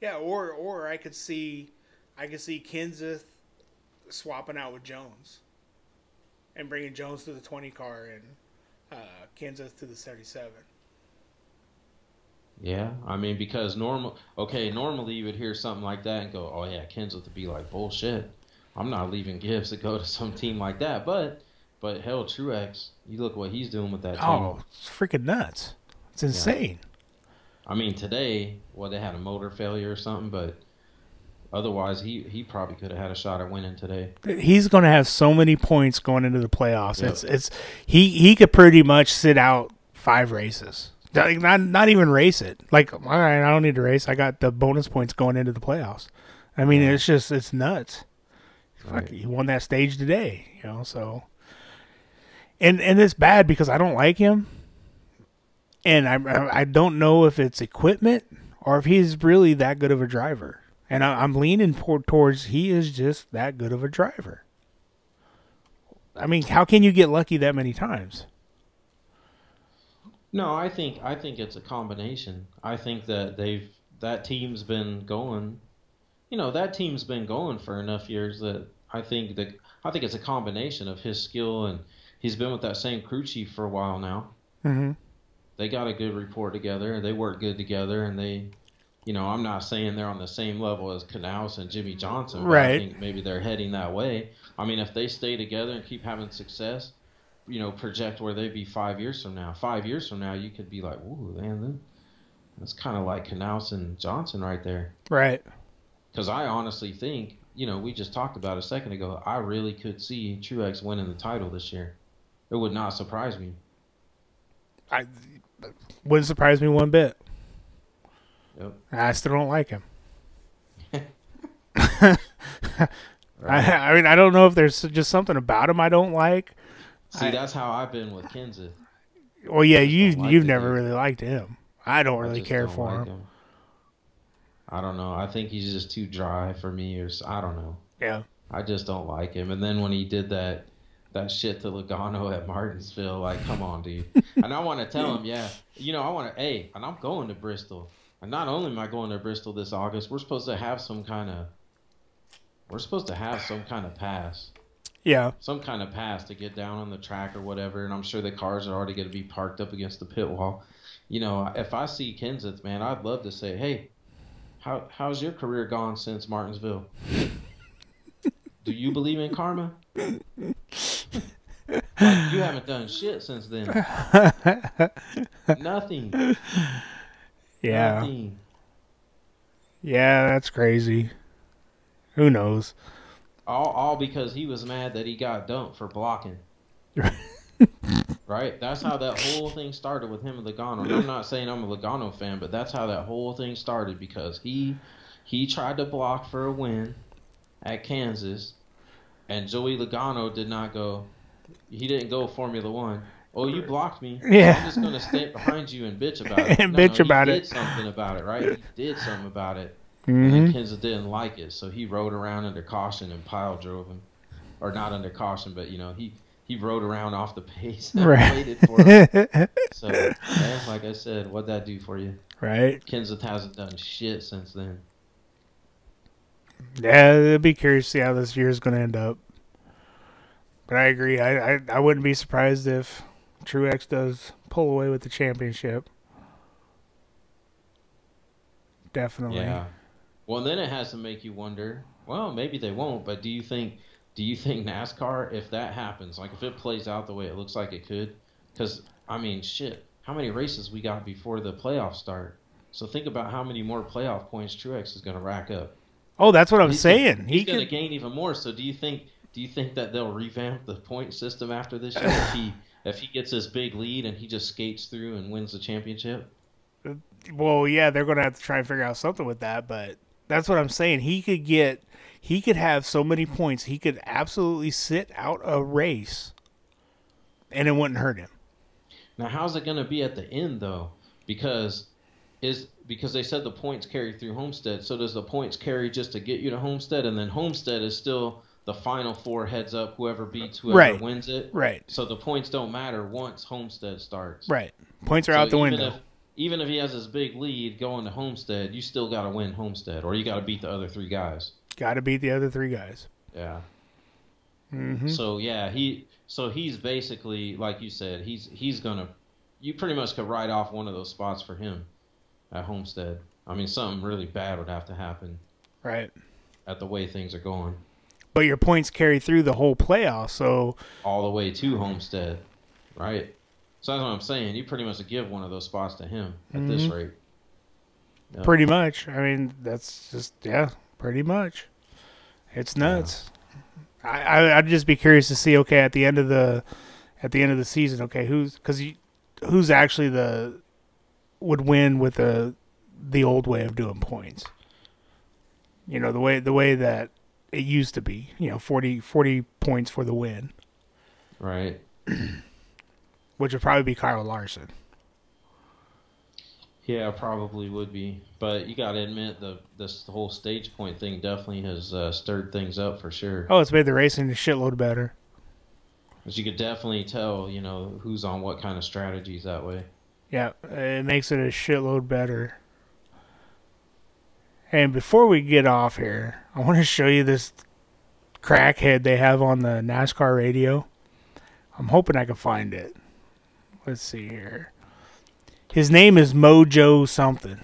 Yeah, or I could see Kenseth swapping out with Jones and bringing Jones to the 20 car and Kenseth to the 77. Yeah, I mean, because normally you would hear something like that and go, oh yeah, Kenseth would be like, bullshit. I'm not leaving Gibbs to go to some team like that. But hell, Truex, you look what he's doing with that team. Oh, it's freaking nuts. It's insane. Yeah. I mean, today, they had a motor failure or something, but otherwise, he probably could have had a shot at winning today. He's going to have so many points going into the playoffs. Yep. He could pretty much sit out 5 races. Not even race it. Like, all right, I don't need to race. I got the bonus points going into the playoffs. I mean, it's nuts. Fuck, he won that stage today, you know. So, and it's bad because I don't like him, and I don't know if it's equipment or if he's really that good of a driver. And I'm leaning towards he is just that good of a driver. I mean, how can you get lucky that many times? No, I think it's a combination. I think that that team's been going. You know, that team's been going for enough years that I think it's a combination of his skill, and he's been with that same crew chief for a while now. Mm-hmm. They got a good rapport together. They work good together, and they, you know, I'm not saying they're on the same level as Knaus and Jimmy Johnson, but right. I think maybe they're heading that way. I mean, if they stay together and keep having success, you know, project where they'd be 5 years from now. 5 years from now, you could be like, ooh, man, that's kind of like Knaus and Johnson right there. Right. Because I honestly think, you know, we just talked about a second ago, I really could see Truex winning the title this year. It would not surprise me. I wouldn't surprise me one bit. Yep. I still don't like him. Right. I mean, I don't know if there's just something about him I don't like. See, that's how I've been with Kenseth. Well, yeah, you've the never dude. really liked him. I don't really just care don't for like him. I don't know. I think he's just too dry for me, or I don't know. Yeah. I just don't like him. And then when he did that shit to Logano at Martinsville, like, come on, dude. And I want to tell him, yeah, you know, and I'm going to Bristol. And not only am I going to Bristol this August, we're supposed to have some kind of pass. Yeah. Some kind of pass to get down on the track or whatever. And I'm sure the cars are already going to be parked up against the pit wall. You know, if I see Kenseth, man, I'd love to say, hey, how's your career gone since Martinsville? Do you believe in karma? Like, you haven't done shit since then. Nothing. Yeah. Nothing. Yeah, that's crazy. Who knows? All because he was mad that he got dumped for blocking. Right? That's how that whole thing started with him and Logano. And I'm not saying I'm a Logano fan, but that's how that whole thing started, because he tried to block for a win at Kansas, and Joey Logano did not go. He didn't go Formula One. Oh, you blocked me. Yeah. I'm just gonna stand behind you and bitch about it. And bitch about he it. did something about it, right? He did something about it. Mm-hmm. And then Kenseth didn't like it, so he rode around under caution and pile drove him. Or not under caution, but, you know, he rode around off the pace and Right. waited for him. So, yeah, like I said, what'd that do for you? Right. Kenseth hasn't done shit since then. Yeah, it'd be curious to see how this year's going to end up. But I agree. I wouldn't be surprised if Truex does pull away with the championship. Definitely. Yeah. Well, then it has to make you wonder, well, maybe they won't, but do you think NASCAR, if that happens, like if it plays out the way it looks like it could, because, I mean, shit, how many races we got before the playoffs start? So think about how many more playoff points Truex is going to rack up. Oh, that's what I'm saying. He's going to gain even more. So do you think that they'll revamp the point system after this year if he gets this big lead and he just skates through and wins the championship? Well, yeah, they're going to have to try and figure out something with that, but that's what I'm saying. He could have so many points. He could absolutely sit out a race and it wouldn't hurt him. Now, how's it going to be at the end, though? Because they said the points carry through Homestead. So does the points carry just to get you to Homestead, and then Homestead is still the final four heads up, whoever beats whoever wins it? Right. So the points don't matter once Homestead starts. Right. Points are out the window. Even if he has this big lead going to Homestead, you still got to win Homestead, or you got to beat the other three guys. Got to beat the other three guys. Yeah. Mm-hmm. So yeah, he's basically, like you said, he's gonna. You pretty much could write off one of those spots for him at Homestead. I mean, something really bad would have to happen. Right. At the way things are going. But your points carry through the whole playoff, so all the way to Homestead, right? So that's what I'm saying. You pretty much give one of those spots to him at this rate. Yep. Pretty much. I mean, that's just pretty much. It's nuts. Yeah. I'd just be curious to see. Okay, at the end of the season, okay, who's actually would win with the old way of doing points. You know, the way that it used to be. 40 points for the win, Right. which would probably be Kyle Larson. Yeah, probably would be. But you got to admit, this whole stage point thing definitely has stirred things up for sure. Oh, it's made the racing a shitload better. Because you could definitely tell, who's on what kind of strategies that way. Yeah, it makes it a shitload better. And before we get off here, I want to show you this crackhead they have on the NASCAR radio. I'm hoping I can find it. Let's see here. His name is Mojo something.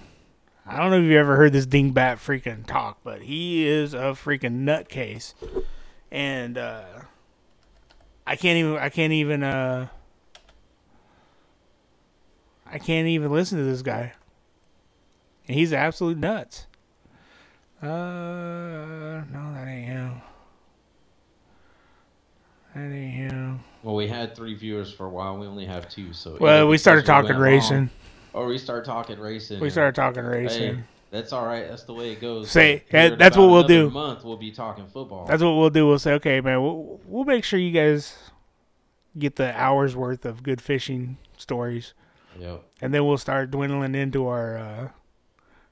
I don't know if you've ever heard this dingbat freaking talk, but he is a freaking nutcase. And I can't even listen to this guy. And he's absolute nuts. No, that ain't him. That ain't him. Well, we had 3 viewers for a while. We only have 2. So Well, we started talking racing. Or we started talking racing. We started talking racing. Hey, that's all right. That's the way it goes. Say, Here in that's about what we'll another do. Month we'll be talking football. That's what we'll do. We'll say, okay, man, we'll make sure you guys get the hour's worth of good fishing stories. Yep. And then we'll start dwindling into our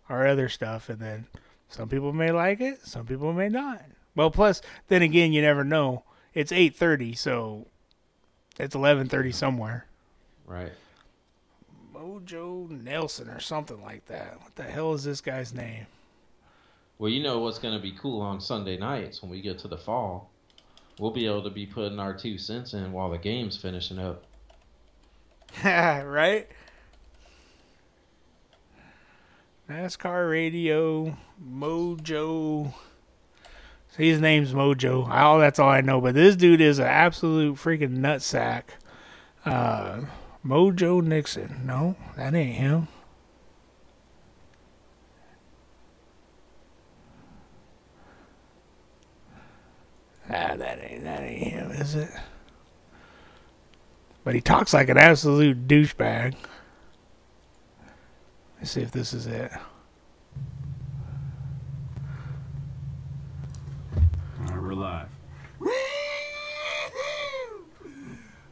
other stuff, and then some people may like it, some people may not. Well, plus, then again, you never know. It's 8:30, so it's 11:30 somewhere. Right. Mojo Nelson or something like that. What the hell is this guy's name? Well, you know what's going to be cool on Sunday nights when we get to the fall? We'll be able to be putting our 2 cents in while the game's finishing up. Right? NASCAR radio, Mojo. See, his name's Mojo. That's all I know. But this dude is an absolute freaking nutsack. Mojo Nixon. No, that ain't him. That ain't him, is it? But he talks like an absolute douchebag. Let's see if this is it. All right, we're live.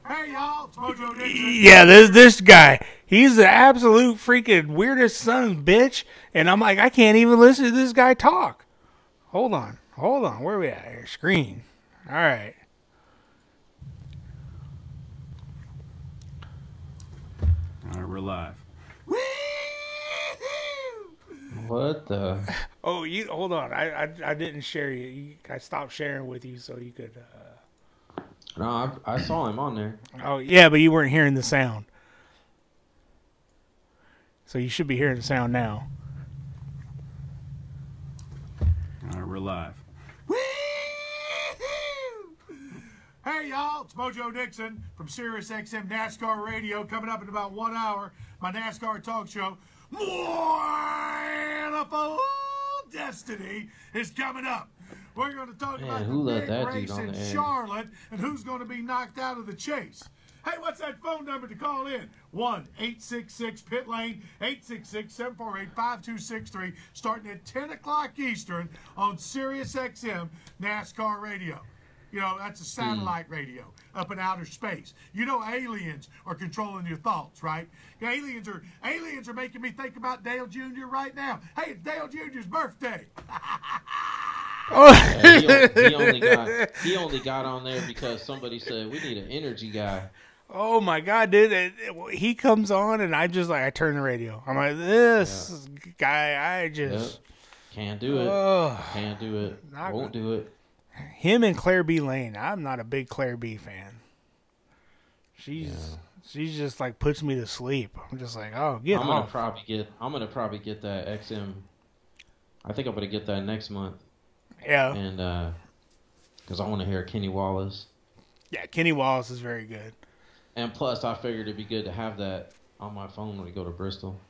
Hey y'all, it's Mojo Dixon. Yeah, this guy. He's the absolute freaking weirdest son of a bitch. And I'm like, I can't even listen to this guy talk. Hold on. Where are we at here? Screen. All right. All right, we're live. What the? Oh, you hold on. I didn't share you. I stopped sharing with you so you could. No, I saw him on there. Oh yeah, but you weren't hearing the sound. So you should be hearing the sound now. All right, we're live. Hey y'all, it's Mojo Dixon from Sirius XM NASCAR Radio. Coming up in about 1 hour, my NASCAR talk show, Wonderful Destiny, is coming up. We're going to talk Man, about who the let big that race dude on in the air? Charlotte and who's going to be knocked out of the chase. Hey, what's that phone number to call in? 1-866-PIT-LANE, 866-748-5263, starting at 10 o'clock Eastern on Sirius XM NASCAR Radio. You know, that's a satellite radio up in outer space. You know aliens are controlling your thoughts, right? Aliens are making me think about Dale Jr. right now. Hey, it's Dale Jr.'s birthday. Yeah, he only got on there because somebody said we need an energy guy. Oh my God, dude! He comes on and I turn the radio. I'm like, this guy. I just Can't do it. Oh. Can't do it. Won't do it. Him and Claire B. Lane. I'm not a big Claire B. fan. She's just like puts me to sleep. I'm just like, oh, get I'm off. gonna probably get that XM. I think I'm gonna get that next month. Yeah. And because I want to hear Kenny Wallace. Yeah, Kenny Wallace is very good. And plus, I figured it'd be good to have that on my phone when we go to Bristol.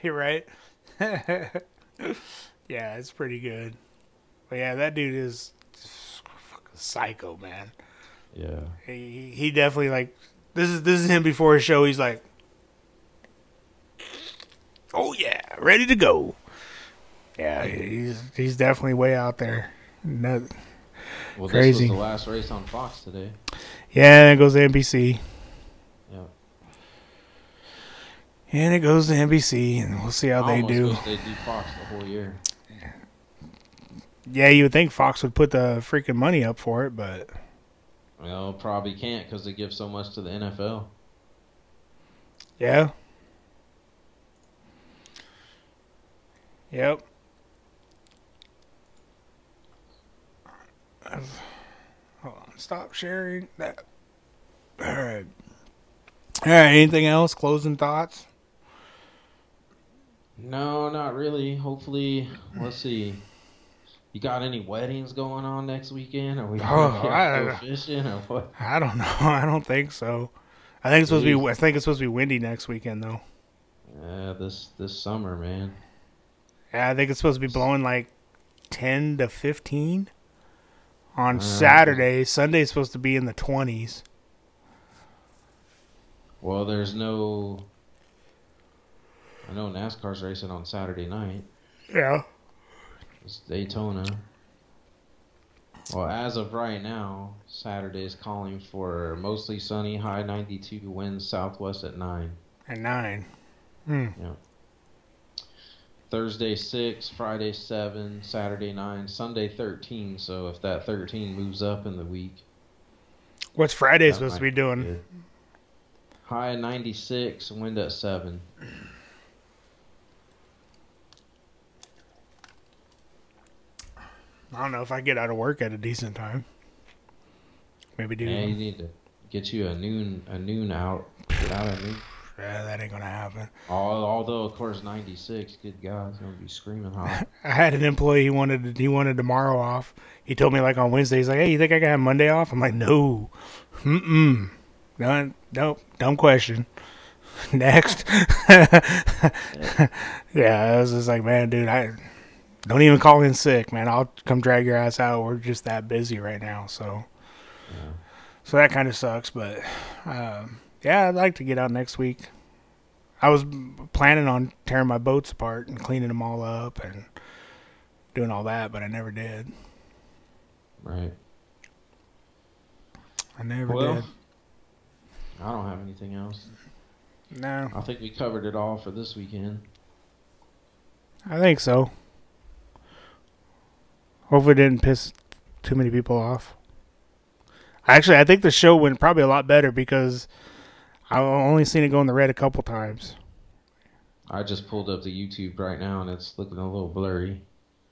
You're right. Yeah, it's pretty good. But yeah, that dude is fucking psycho, man. Yeah. He definitely like this is him before his show. He's like, oh yeah, ready to go. Yeah, he's definitely way out there. No, Well, crazy. this was the last race on Fox today. Yeah, it goes to NBC. Yeah. And it goes to NBC, and we'll see how I they almost do. wish they'd do Fox the whole year. Yeah, you would think Fox would put the freaking money up for it, but Well, probably can't because they give so much to the NFL. yeah. Yep. Hold on. Stop sharing that. All right. All right. Anything else? Closing thoughts? No, not really. Hopefully, let's see. You got any weddings going on next weekend? Are we gonna go fishing or what? I don't know. I don't think so. I think it's supposed to be. I think it's supposed to be windy next weekend, though. Yeah, this summer, man. Yeah, I think it's supposed to be blowing like 10 to 15 on Saturday. Sunday's supposed to be in the 20s. Well, there's no. I know NASCAR's racing on Saturday night. Yeah. It's Daytona. Well, as of right now, Saturday is calling for mostly sunny, high 92, winds southwest at 9. At 9. Yeah. Thursday 6, Friday 7, Saturday 9, Sunday 13. So if that 13 moves up in the week. What's Friday that supposed to might be doing? good. High 96, wind at 7. I don't know if I get out of work at a decent time. Maybe do. Yeah, you need to get you a noon out. Get out at noon. Yeah, that ain't gonna happen. Although of course 96, good God, it's gonna be screaming hot. I had an employee he wanted tomorrow off. He told me like on Wednesday, he's like, "Hey, you think I can have Monday off?" I'm like, "No, no, dumb question." Next. Yeah, I was just like, man, dude, don't even call in sick, man. I'll come drag your ass out. We're just that busy right now, so that kind of sucks. But yeah, I'd like to get out next week. I was planning on tearing my boats apart and cleaning them all up and doing all that, but I never did. Right. I never did. I don't have anything else. No. I think we covered it all for this weekend. I think so. Hopefully it didn't piss too many people off. Actually, I think the show went probably a lot better because I've only seen it go in the red a couple times. I just pulled up the YouTube right now and it's looking a little blurry.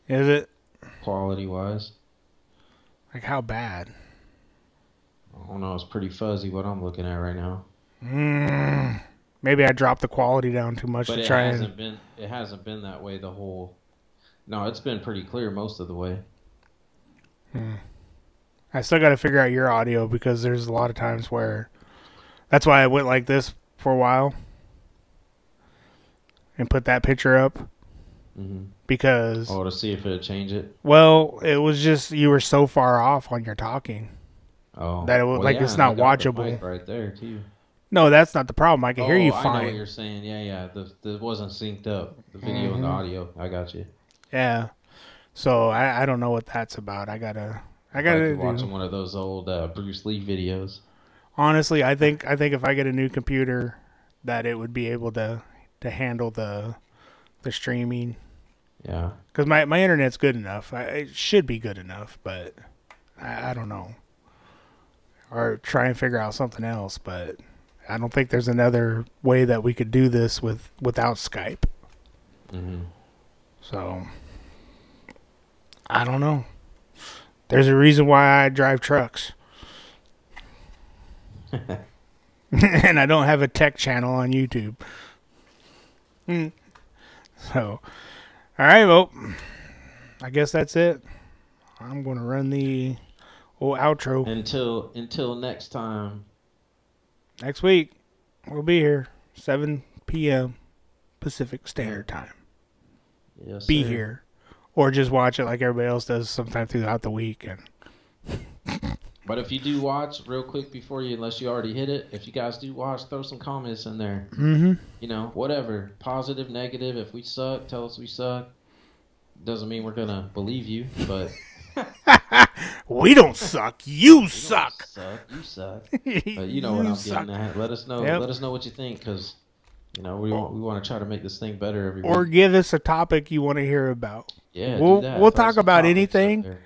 Is it? Quality-wise. Like how bad? I don't know. It's pretty fuzzy what I'm looking at right now. Maybe I dropped the quality down too much But to try and... it hasn't been that way the whole... No, it's been pretty clear most of the way. I still got to figure out your audio because there's a lot of times where... That's why I went like this for a while. And put that picture up. Mm-hmm. Because... Oh, to see if it would change it? Well, it was just you were so far off on your talking. Oh. That it was it's not watchable. The mic right there, too. No, that's not the problem. I can hear you fine. I know what you're saying. Yeah. The wasn't synced up. The video and the audio. I got you. Yeah. So I don't know what that's about. I gotta watching one of those old Bruce Lee videos. Honestly, I think if I get a new computer, that it would be able to handle the streaming. Yeah. Because my internet's good enough. It should be good enough, but I don't know. Or try and figure out something else, but I don't think there's another way that we could do this without Skype. Mm-hmm. So, I don't know. There's a reason why I drive trucks. And I don't have a tech channel on YouTube. So, all right, well, I guess that's it. I'm going to run the old outro. Until next time. Next week, we'll be here, 7 p.m. Pacific Standard Time. Yes, be sir. here. Or just watch it like everybody else does sometime throughout the week. But if you do watch, real quick before you, unless you already hit it, if you guys do watch, throw some comments in there. Mm-hmm. You know, whatever. Positive, negative. If we suck, tell us we suck. Doesn't mean we're going to believe you, but We don't suck. You suck. You suck. But you know what I'm getting at. Let us know. Yep. Let us know what you think, because we want to try to make this thing better every week. Or give us a topic you want to hear about. Yeah, we'll do that. we'll Throw talk some about topics anything up there.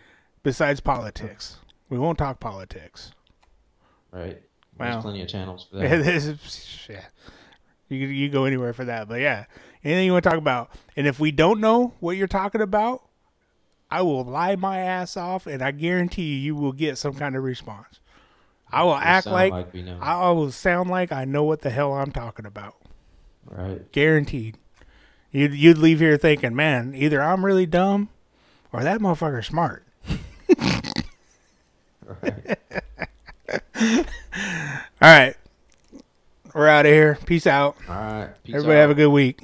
besides politics. We won't talk politics. Right. Wow. There's plenty of channels for that. Yeah. You go anywhere for that. But yeah, anything you want to talk about. And if we don't know what you're talking about, I will lie my ass off, and I guarantee you will get some kind of response. I will act like we know. I will sound like I know what the hell I'm talking about. Right. Guaranteed. You'd leave here thinking, man, either I'm really dumb or that motherfucker's smart. Right. All right. We're out of here. Peace out. All right. Peace Everybody out. have a good week.